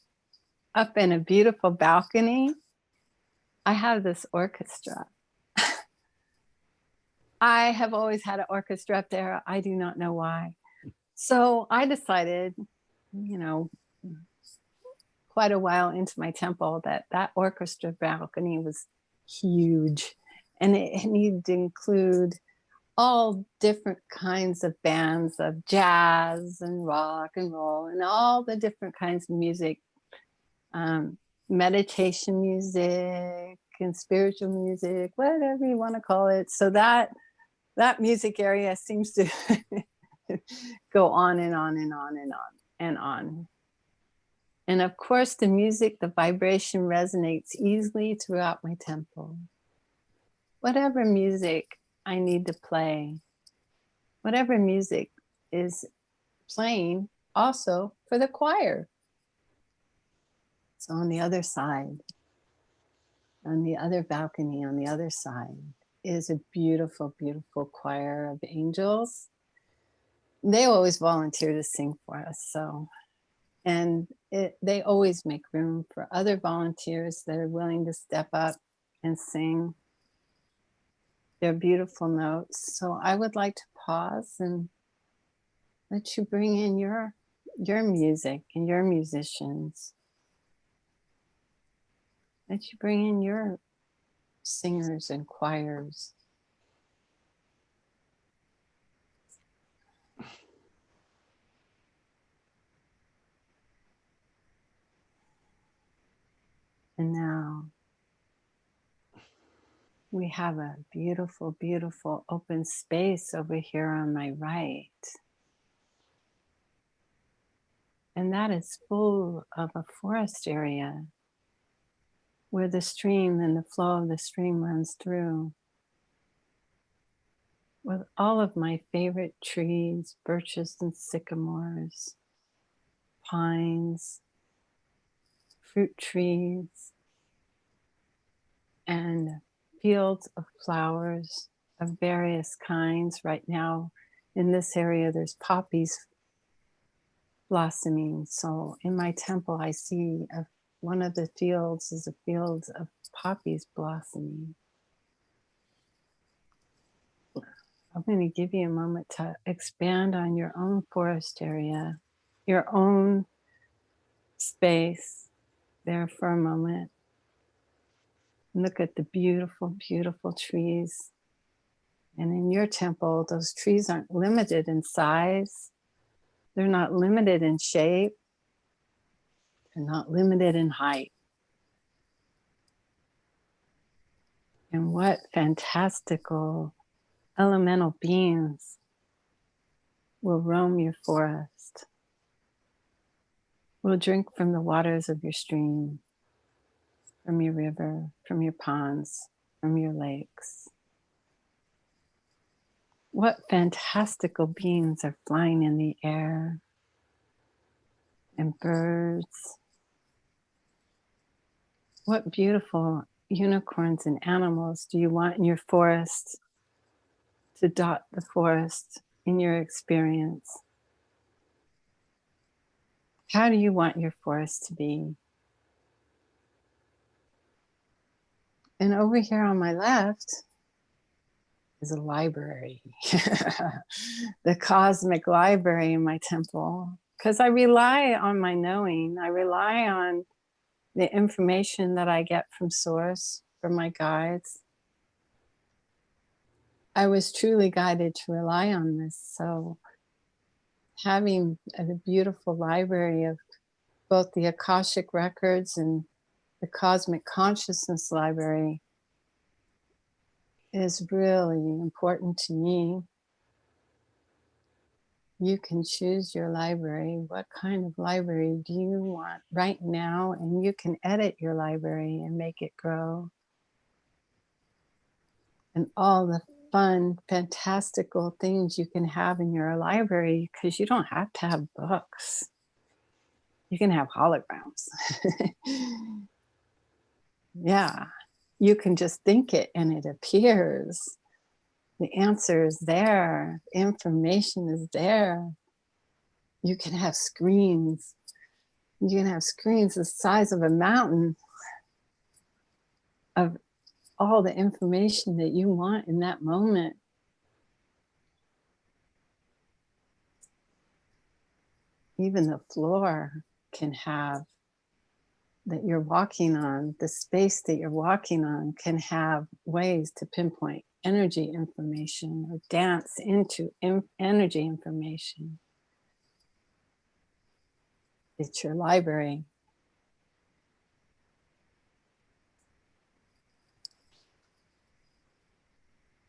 up in a beautiful balcony, I have this orchestra. I have always had an orchestra up there. I do not know why. So I decided, quite a while into my temple that orchestra balcony was huge, and it needed to include all different kinds of bands of jazz and rock and roll and all the different kinds of music, meditation music and spiritual music, whatever you want to call it. So that music area seems to go on and on and on and on and on. And of course, the music, the vibration resonates easily throughout my temple. Whatever music I need to play, whatever music is playing also for the choir. So on the other side, on the other balcony, on the other side is a beautiful, beautiful choir of angels. They always volunteer to sing for us. So, and they always make room for other volunteers that are willing to step up and sing their beautiful notes. So I would like to pause and let you bring in your music and your musicians. Let you bring in your singers and choirs. And now we have a beautiful, beautiful open space over here on my right. And that is full of a forest area where the stream and the flow of the stream runs through, with all of my favorite trees, birches and sycamores, pines, fruit trees, and fields of flowers of various kinds. Right now in this area, there's poppies blossoming. So in my temple, I see one of the fields is a field of poppies blossoming. I'm going to give you a moment to expand on your own forest area, your own space there for a moment. Look at the beautiful, beautiful trees. And in your temple, those trees aren't limited in size. They're not limited in shape. They're not limited in height. And what fantastical elemental beings will roam your forest, will drink from the waters of your stream, from your river, from your ponds, from your lakes. What fantastical beings are flying in the air, and birds. What beautiful unicorns and animals do you want in your forest to dot the forest in your experience? How do you want your forest to be? And over here on my left is a library, the cosmic library in my temple, because I rely on my knowing. I rely on the information that I get from Source, from my guides. I was truly guided to rely on this. So having a beautiful library of both the Akashic records and the Cosmic Consciousness Library is really important to me. You can choose your library. What kind of library do you want right now? And you can edit your library and make it grow. And all the fun, fantastical things you can have in your library, because you don't have to have books. You can have holograms. Yeah, you can just think it and it appears. The answer is there. Information is there. You can have screens. You can have screens the size of a mountain of all the information that you want in that moment. Even the floor can have that you're walking on, the space that you're walking on, can have ways to pinpoint energy information or dance into energy information. It's your library.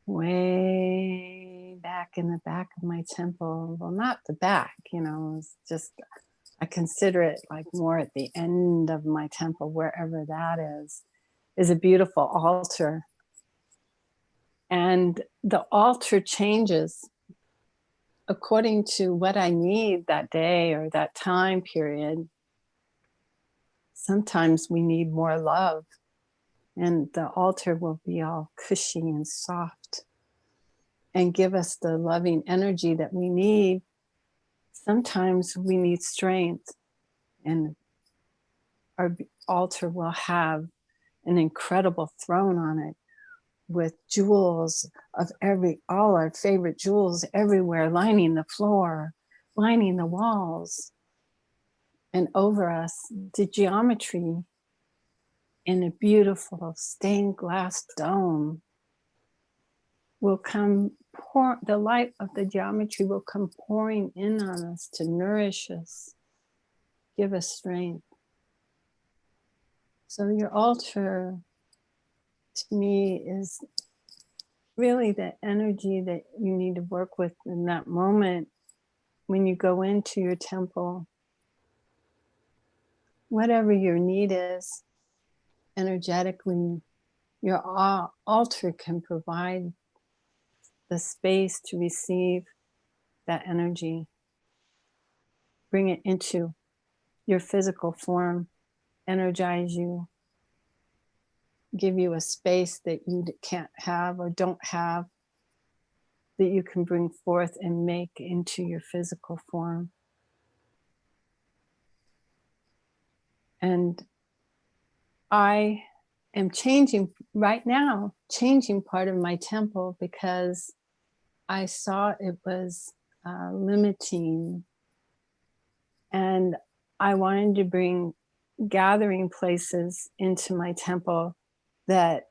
Way back in the back of my temple, well, not the back, you know, it's just, I consider it like more at the end of my temple, wherever that is a beautiful altar. And the altar changes according to what I need that day or that time period. Sometimes we need more love, and the altar will be all cushy and soft and give us the loving energy that we need. Sometimes we need strength, and our altar will have an incredible throne on it with jewels of all our favorite jewels everywhere, lining the floor, lining the walls. And over us, the geometry in a beautiful stained glass dome will come the light of the geometry will come pouring in on us to nourish us, give us strength. So your altar, to me, is really the energy that you need to work with in that moment when you go into your temple. Whatever your need is, energetically, your altar can provide the space to receive that energy. Bring it into your physical form, energize you, give you a space that you can't have or don't have, that you can bring forth and make into your physical form. And I am changing right now, changing part of my temple because I saw it was limiting. And I wanted to bring gathering places into my temple that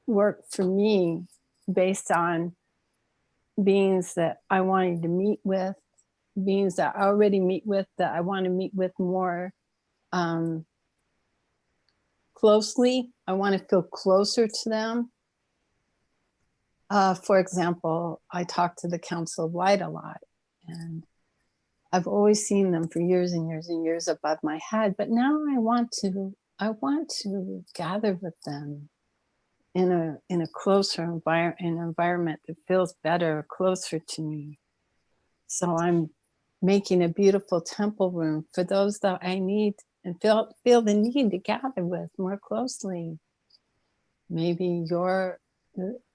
work for me based on beings that I wanted to meet with, beings that I already meet with, that I want to meet with more closely. I want to feel closer to them. For example, I talk to the Council of Light a lot, and I've always seen them for years and years and years above my head, but now I want to gather with them in a closer environment that feels better, closer to me. So I'm making a beautiful temple room for those that I need and feel the need to gather with more closely. Maybe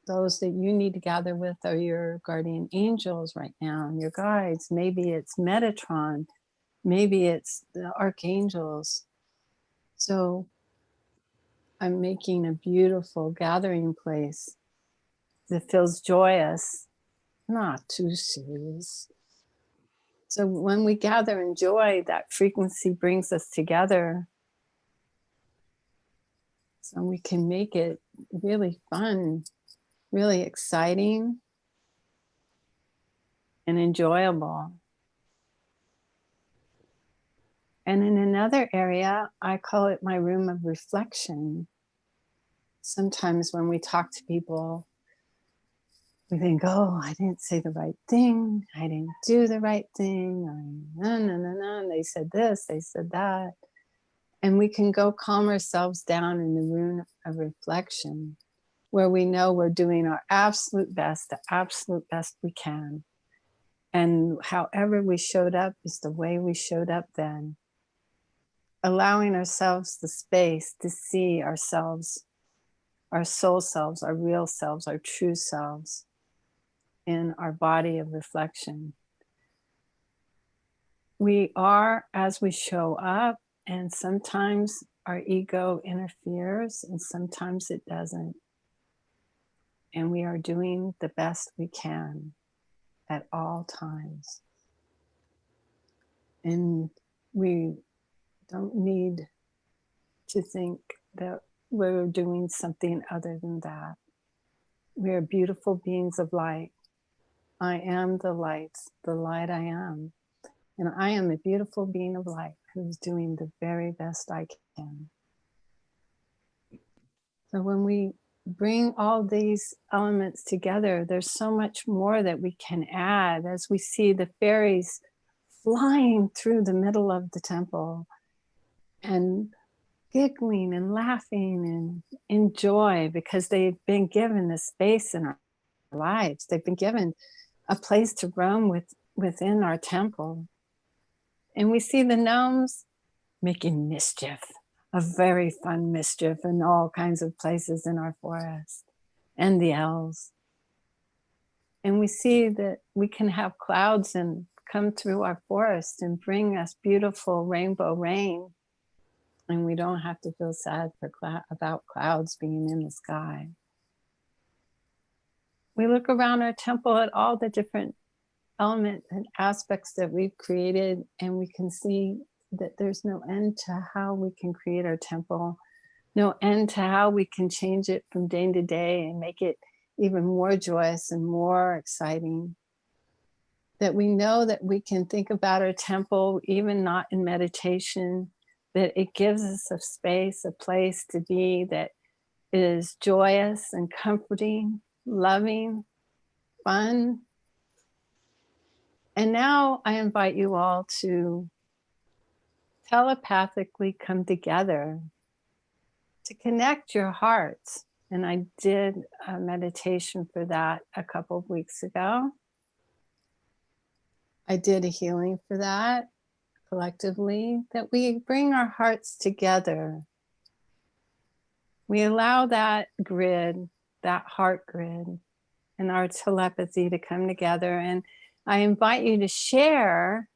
those that you need to gather with are your guardian angels right now, and your guides. Maybe it's Metatron. Maybe it's the archangels. So I'm making a beautiful gathering place that feels joyous, not too serious. So when we gather in joy, that frequency brings us together. So we can make it really fun, really exciting, and enjoyable. And in another area, I call it my room of reflection. Sometimes when we talk to people, we think, oh, I didn't say the right thing. I didn't do the right thing. No. They said this, they said that. And we can go calm ourselves down in the room of reflection, where we know we're doing our absolute best, the absolute best we can. And however we showed up is the way we showed up then. Allowing ourselves the space to see ourselves, our soul selves, our real selves, our true selves in our body of reflection. We are as we show up, and sometimes our ego interferes and sometimes it doesn't. And we are doing the best we can at all times. And we don't need to think that we're doing something other than that. We are beautiful beings of light. I am the light I am. And I am a beautiful being of light who's doing the very best I can. So when we bring all these elements together, there's so much more that we can add as we see the fairies flying through the middle of the temple and giggling and laughing and in joy because they've been given the space in our lives. They've been given a place to roam within our temple. And we see the gnomes making mischief, a very fun mischief in all kinds of places in our forest, and the elves. And we see that we can have clouds and come through our forest and bring us beautiful rainbow rain. And we don't have to feel sad about clouds being in the sky. We look around our temple at all the different elements and aspects that we've created, and we can see that there's no end to how we can create our temple, no end to how we can change it from day to day and make it even more joyous and more exciting. That we know that we can think about our temple, even not in meditation, that it gives us a space, a place to be that is joyous and comforting, loving, fun. And now I invite you all to telepathically come together to connect your hearts. And I did a meditation for that a couple of weeks ago. I did a healing for that collectively, that we bring our hearts together. We allow that grid, that heart grid, and our telepathy to come together. And I invite you to share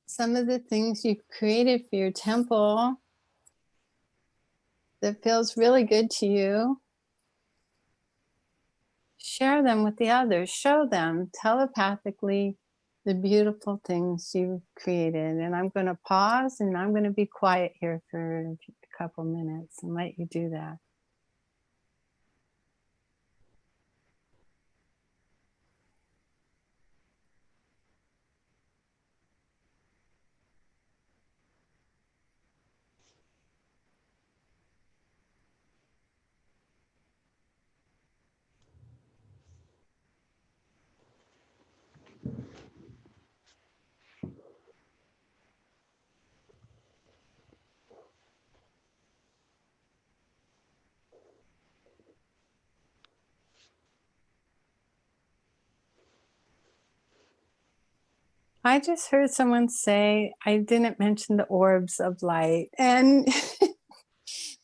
some of the things you've created for your temple that feels really good to you. Share them with the others. Show them telepathically the beautiful things you've created. And I'm going to pause and I'm going to be quiet here for a couple minutes and let you do that. I just heard someone say, I didn't mention the orbs of light. And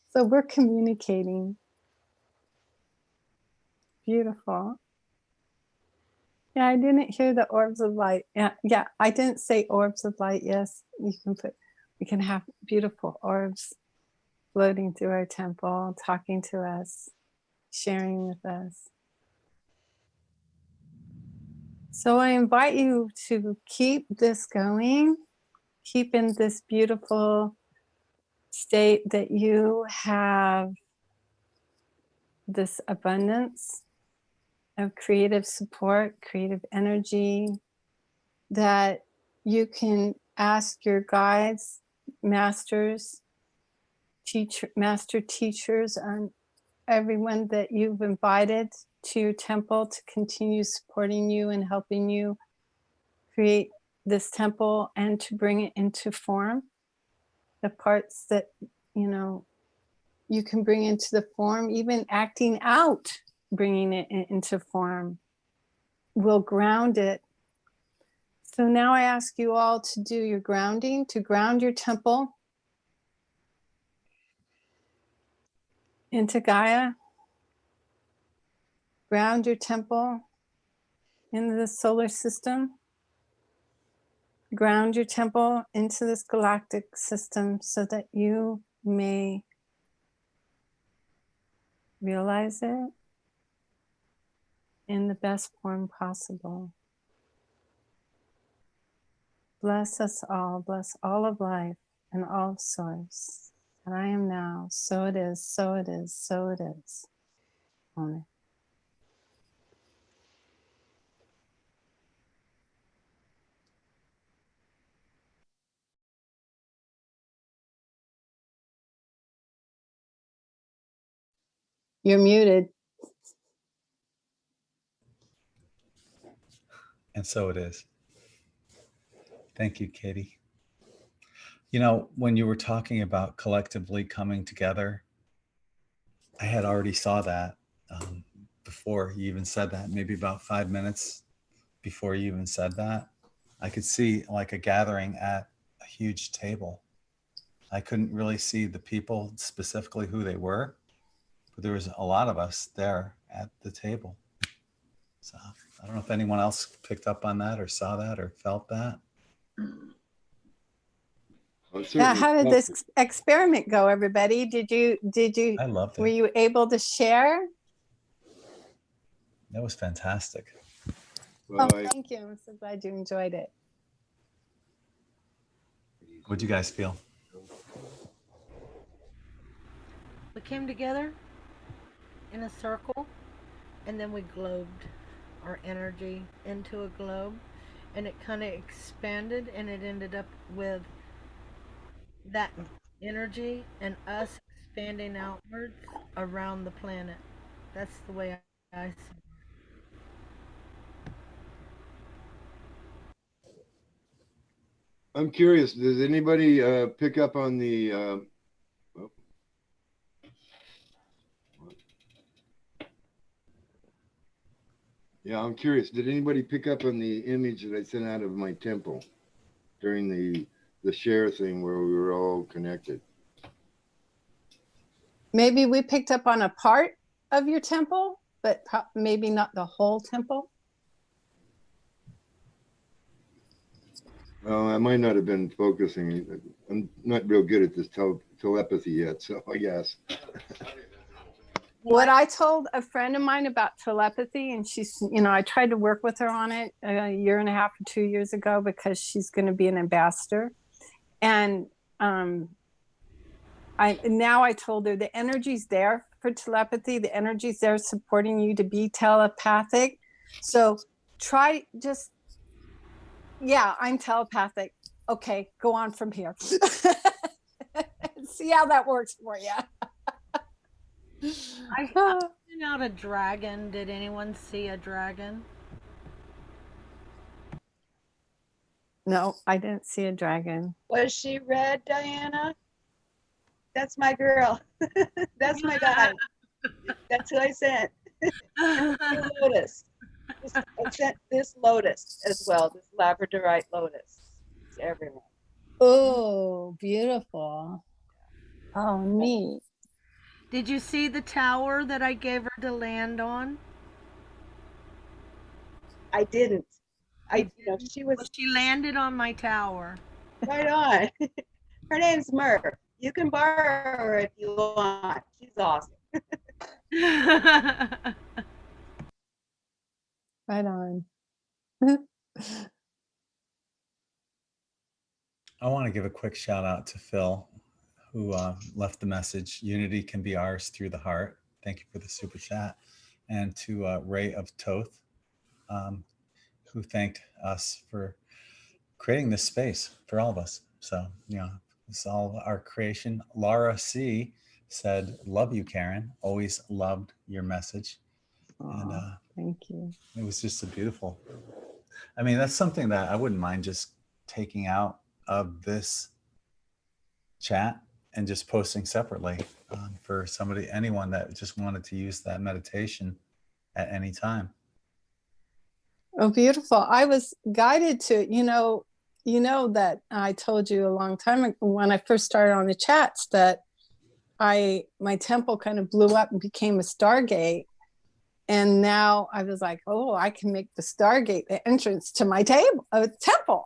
so we're communicating. Beautiful. Yeah, I didn't hear the orbs of light. Yeah, I didn't say orbs of light. Yes, we can have beautiful orbs floating through our temple, talking to us, sharing with us. So I invite you to keep this going, keep in this beautiful state that you have this abundance of creative support, creative energy, that you can ask your guides, masters, master teachers, and everyone that you've invited to your temple to continue supporting you and helping you create this temple and to bring it into form. The parts that, you can bring into the form, even acting out, bringing it into form, will ground it. So now I ask you all to do your grounding, to ground your temple into Gaia. Ground your temple into the solar system. Ground your temple into this galactic system so that you may realize it in the best form possible. Bless us all, bless all of life and all of source. And I am now. So it is, so it is, so it is. Only. You're muted. And so it is. Thank you, Katie. You know, when you were talking about collectively coming together, I had already saw that before you even said that, maybe about 5 minutes before you even said that. I could see like a gathering at a huge table. I couldn't really see the people specifically who they were, but there was a lot of us there at the table. So I don't know if anyone else picked up on that or saw that or felt that. Yeah, how did this experiment go, everybody? I loved it. Were you able to share? That was fantastic. Oh, thank you. I'm so glad you enjoyed it. What'd you guys feel? We came together in a circle, and then we globed our energy into a globe, and it kind of expanded, and it ended up with that energy and us expanding outwards around the planet. That's the way I see it. I'm curious, does anybody pick up on the yeah, I'm curious. Did anybody pick up on the image that I sent out of my temple during the share thing where we were all connected? Maybe we picked up on a part of your temple, but maybe not the whole temple. Well, I might not have been focusing. I'm not real good at this telepathy yet, so I guess. What I told a friend of mine about telepathy, and she's, you know, I tried to work with her on it a year and a half or 2 years ago because she's going to be an ambassador. And now I told her the energy's there for telepathy. The energy's there supporting you to be telepathic. So try just, yeah, I'm telepathic. Okay, go on from here. See how that works for you. I sent out a dragon. Did anyone see a dragon? No, I didn't see a dragon. Was she red, Diana? That's my girl. That's my guy. That's who I sent. Lotus. I sent this lotus as well, this labradorite lotus to everyone. Oh, beautiful. Oh, neat. Did you see the tower that I gave her to land on? I didn't. She was. Well, she landed on my tower. Right on. Her name's Myrrh. You can borrow her if you want. She's awesome. Right on. I want to give a quick shout out to Phil, who left the message, unity can be ours through the heart. Thank you for the super chat. And to Ray of Toth, who thanked us for creating this space for all of us. So, you know, it's all our creation. Laura C said, love you, Karen. Always loved your message. And thank you. It was just a beautiful, I mean, that's something that I wouldn't mind just taking out of this chat and just posting separately for somebody, anyone that just wanted to use that meditation at any time. Oh, beautiful. I was guided to, you know that I told you a long time ago when I first started on the chats that my temple kind of blew up and became a Stargate. And now I was like, oh, I can make the Stargate the entrance to my temple.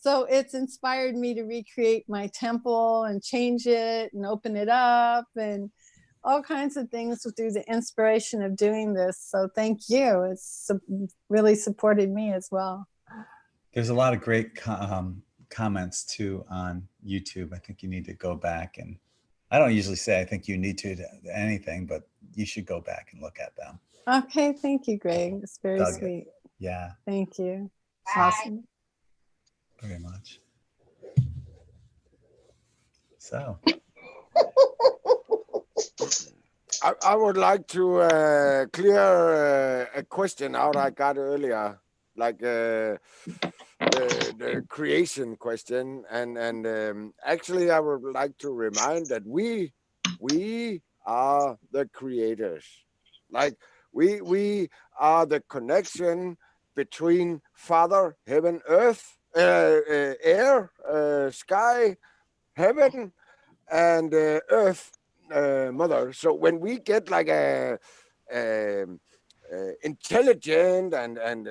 So it's inspired me to recreate my temple and change it and open it up and all kinds of things through the inspiration of doing this. So thank you. It's really supported me as well. There's a lot of great comments too on YouTube. I think you need to go back, and I don't usually say I think you need to anything, but you should go back and look at them. Okay, thank you, Greg. It's very Dug it. sweet. Yeah, Thank you. Awesome. very much. So I would like to clear a question out I got earlier, like the creation question, and actually I would like to remind that we are the creators. Like we are the connection between Father, heaven, earth, air, sky, heaven, and earth, mother. So when we get like a intelligent and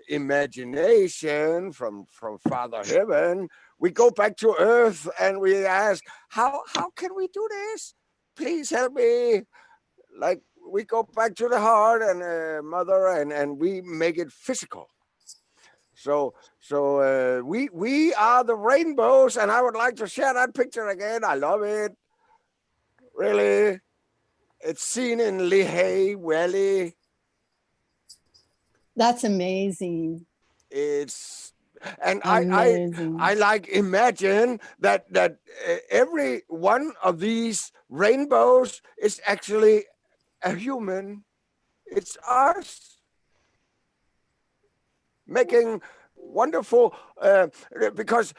imagination from Father Heaven, we go back to earth and we ask, how can we do this? Please help me. Like we go back to the heart and mother, and we make it physical. So we are the rainbows, and I would like to share that picture again. I love it. Really, it's seen in Lehigh Valley. That's amazing. It's and Amazing. I like imagine that every one of these rainbows is actually a human. It's us making wonderful because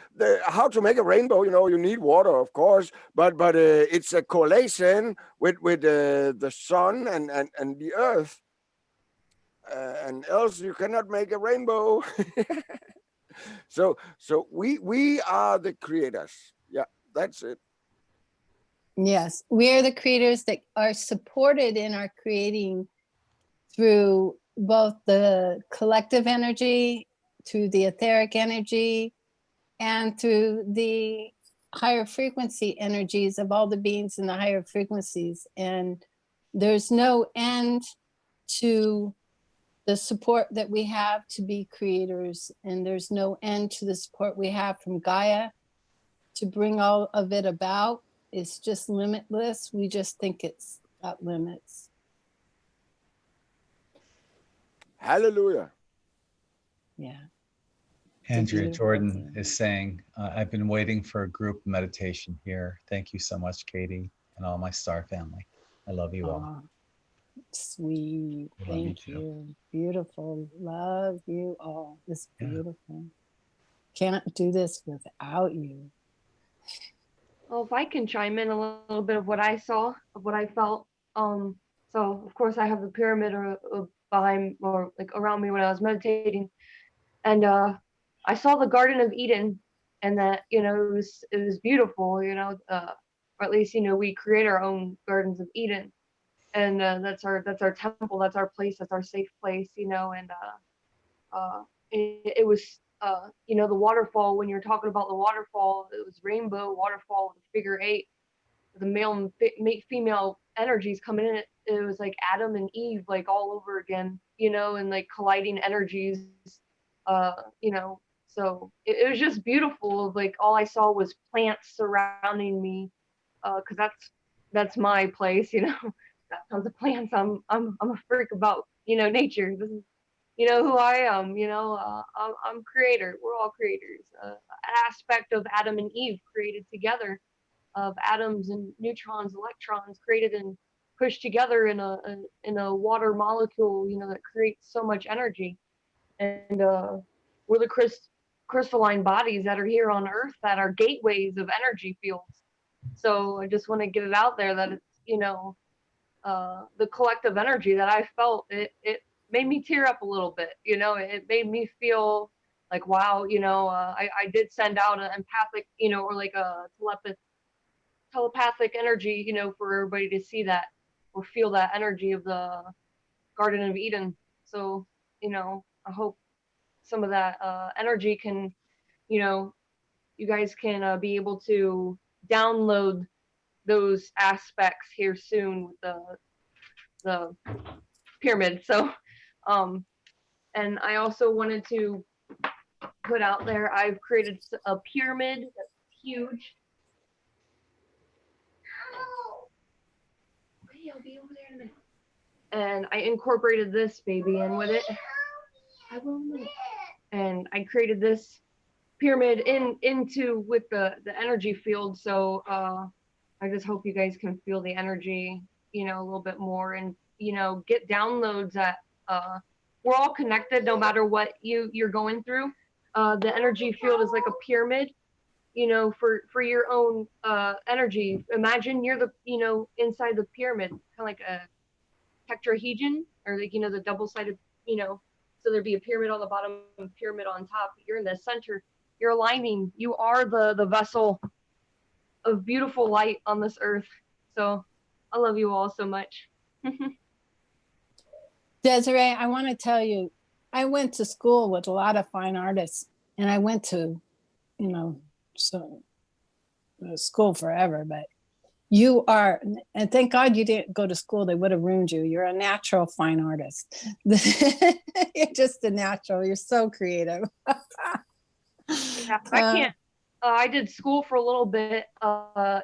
how to make a rainbow, you need water, of course, but it's a correlation with the sun and the earth, and else you cannot make a rainbow. So we are the creators. Yeah, that's it. Yes, we are the creators that are supported in our creating through both the collective energy, through the etheric energy, and through the higher frequency energies of all the beings in the higher frequencies. And there's no end to the support that we have to be creators, and there's no end to the support we have from Gaia to bring all of it about. It's just limitless. We just think it's got limits. Hallelujah. Yeah. Andrea beautiful Jordan thing. is saying, I've been waiting for a group meditation here. Thank you so much, Katie, and all my star family. I love you all. Aw, sweet. I love you Thank too. you. Beautiful. Love you all. It's Yeah. beautiful. Can't do this without you. Well, if I can chime in a little bit of what I saw, of what I felt. So of course I have the pyramid behind or like around me when I was meditating, and I saw the Garden of Eden, and that it was beautiful, or at least we create our own gardens of Eden, and that's our temple, that's our place, that's our safe place, and it was the waterfall. When you're talking about the waterfall, it was rainbow waterfall with a figure 8, the male and female energies coming in. It was like Adam and Eve, like all over again, and like colliding energies, so it was just beautiful. Like all I saw was plants surrounding me, because that's my place, got tons of plants. I'm a freak about nature. This is who I am. I'm creator. We're all creators. An aspect of Adam and Eve created together, of atoms and neutrons, electrons created and pushed together in a water molecule, that creates so much energy. And we're the crystalline bodies that are here on Earth that are gateways of energy fields. So I just want to get it out there that it's the collective energy that I felt. It made me tear up a little bit. It made me feel like, wow. I did send out an empathic, or like a telepathic energy, for everybody to see that or feel that energy of the Garden of Eden. So, I hope some of that energy can, you guys can be able to download those aspects here soon with the pyramid. So, and I also wanted to put out there, I've created a pyramid that's huge. Okay, I'll be over there in a minute. And I incorporated this baby in with it. I will in a minute. And I created this pyramid into with the energy field. So I just hope you guys can feel the energy, you know, a little bit more, and you know, get downloads that we're all connected no matter what you're going through. The energy field is like a pyramid, you know, for your own energy. Imagine you're the, you know, inside the pyramid, kind of like a tetrahedron, or like, you know, the double-sided, you know, so there'd be a pyramid on the bottom, pyramid on top. You're in the center. You're aligning. You are the vessel of beautiful light on this earth. So I love you all so much. Desiree, I want to tell you, I went to school with a lot of fine artists, and I went to, you know, so school forever, but you are, and thank God you didn't go to school. They would have ruined you. You're a natural fine artist. You're just a natural. You're so creative. Yeah, I can't. I did school for a little bit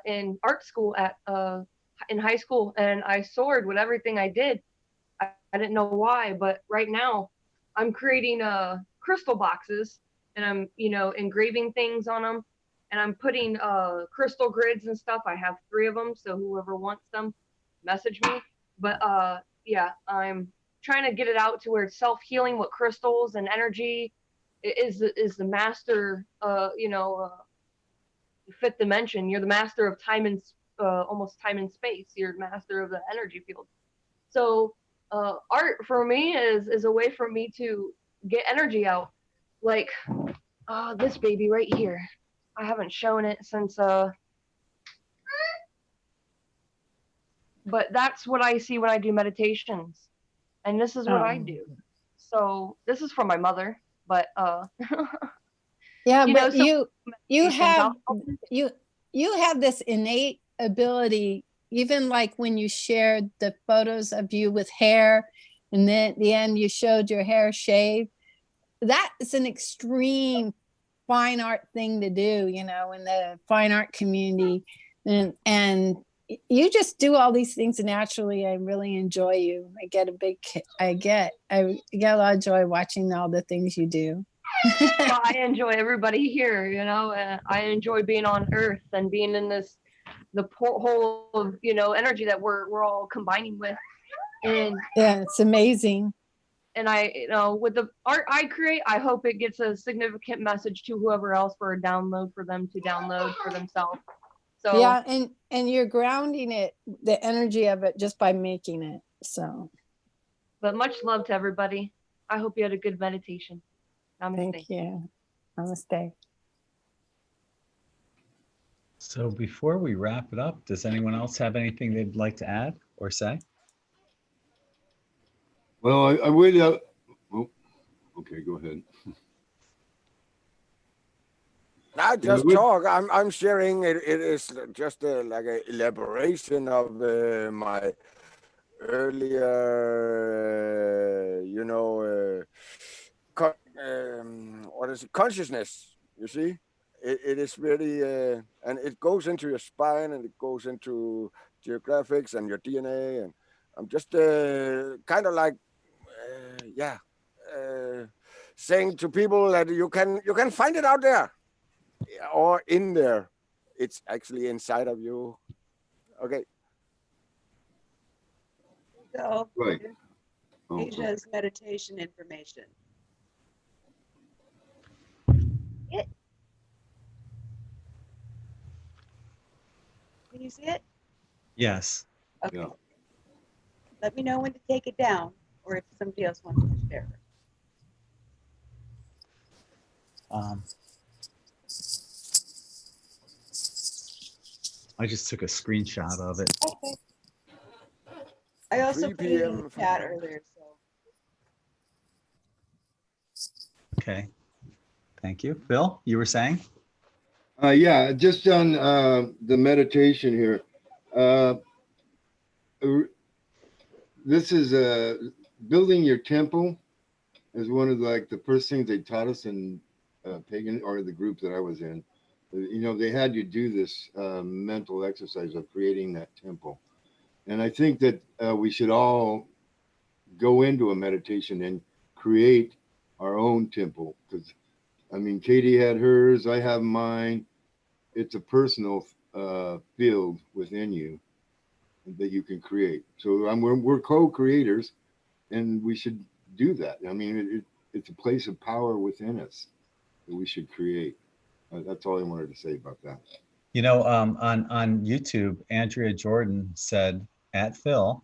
in art school at in high school, and I soared with everything I did. I didn't know why, but right now I'm creating crystal boxes, and I'm, you know, engraving things on them, and I'm putting crystal grids and stuff. I have 3 of them, so whoever wants them, message me. But yeah, I'm trying to get it out to where it's self-healing with crystals and energy is the master, you know, 5th dimension. You're the master of time and almost time and space. You're master of the energy field. So art for me is a way for me to get energy out. Like this baby right here. I haven't shown it since but that's what I see when I do meditations. And this is what I do. So this is from my mother, but yeah, you but know, you have you have this innate ability, even like when you shared the photos of you with hair, and then at the end you showed your hair shaved. That is an extreme fine art thing to do, you know, in the fine art community. And you just do all these things naturally. I really enjoy you. I get a lot of joy watching all the things you do. Well, I enjoy everybody here, you know, I enjoy being on Earth and being in this, the porthole of, you know, energy that we're all combining with. And yeah, it's amazing. And I, you know, with the art I create, I hope it gets a significant message to whoever else for a download, for them to download for themselves. So yeah, and you're grounding it, the energy of it, just by making it. So, but much love to everybody. I hope you had a good meditation. Namaste. Thank you. Namaste. So before we wrap it up, does anyone else have anything they'd like to add or say? Well, I would. Oh, okay, go ahead. I just talk. I'm sharing. It is just like an elaboration of my earlier, you know, what is it? Consciousness. You see, it is really, and it goes into your spine, and it goes into geographics and your DNA, and I'm just kind of like, yeah, saying to people that you can find it out there. Or in there. It's actually inside of you. Okay. So right. Asia's meditation information. Can you see it? Yes. Okay. Yeah. Let me know when to take it down, or if somebody else wants to share. I just took a screenshot of it. Okay. I also put it in the chat earlier, so. Okay. Thank you. Phil, you were saying? Yeah, just on the meditation here. This is building your temple is one of the first things they taught us in pagan, or the group that I was in. You know, they had you do this mental exercise of creating that temple. And I think that we should all go into a meditation and create our own temple. Because, I mean, Katie had hers, I have mine. It's a personal field within you that you can create. So we're co-creators, and we should do that. I mean, it's a place of power within us that we should create. That's all I wanted to say about that. You know, on YouTube, Andrea Jordan said, at Phil,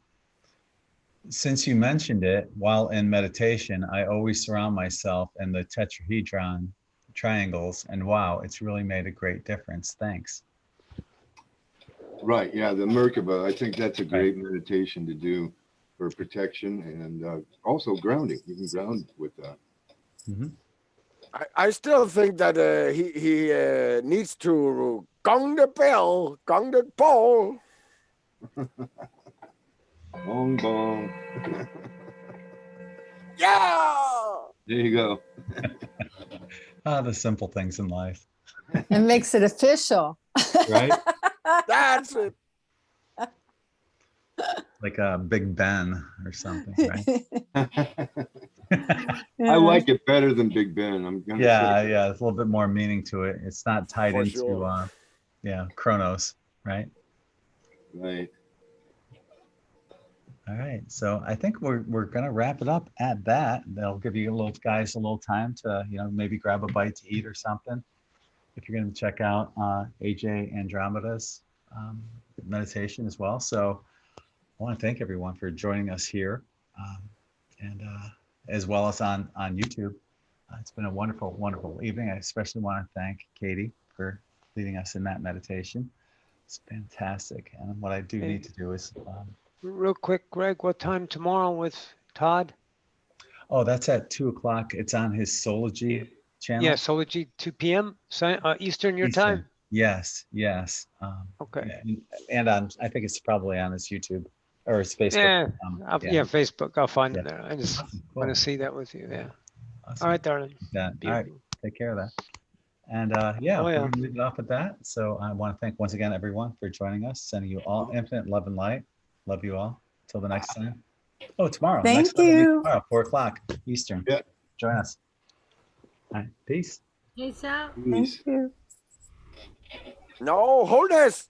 since you mentioned it, while in meditation, I always surround myself in the tetrahedron triangles, and wow, it's really made a great difference. Thanks. Right. Yeah. The Merkaba. I think that's a great meditation to do for protection and also grounding. You can ground with that. Mm-hmm. I still think that he needs to gong the bell, gong the ball. Bong bong. Yeah. There you go. The simple things in life. It makes it official. Right? That's it. Like a Big Ben or something, right? I like it better than Big Ben. I'm gonna say. Yeah, it's a little bit more meaning to it. It's not tied For into sure. Chronos, right? Right. All right, so I think we're gonna wrap it up at that. That'll give you guys a little time to maybe grab a bite to eat or something. If you're gonna check out AJ Andromeda's meditation as well. So I want to thank everyone for joining us here, and as well as on YouTube. It's been a wonderful, wonderful evening. I especially want to thank Katie for leading us in that meditation. It's fantastic. And what I do need to do is real quick, Greg, what time tomorrow with Todd? Oh, that's at 2:00. It's on his Sology channel. Yeah, Sology, 2 p.m. Eastern your Eastern. time. Yes. Okay. And I think it's probably on his YouTube or his Facebook. Yeah, Facebook. I'll find it there. I just Awesome. want Cool. to see that with you. Yeah. Awesome. All right, darling. All right. Take care of that. And we're going to leave it off at that. So I want to thank once again everyone for joining us, sending you all infinite love and light. Love you all. Till the next time. Oh, tomorrow. Thank next time will be you. tomorrow, 4:00 Eastern. Yeah. Join us. All right. Peace. Peace out. Thank you. No, hold this.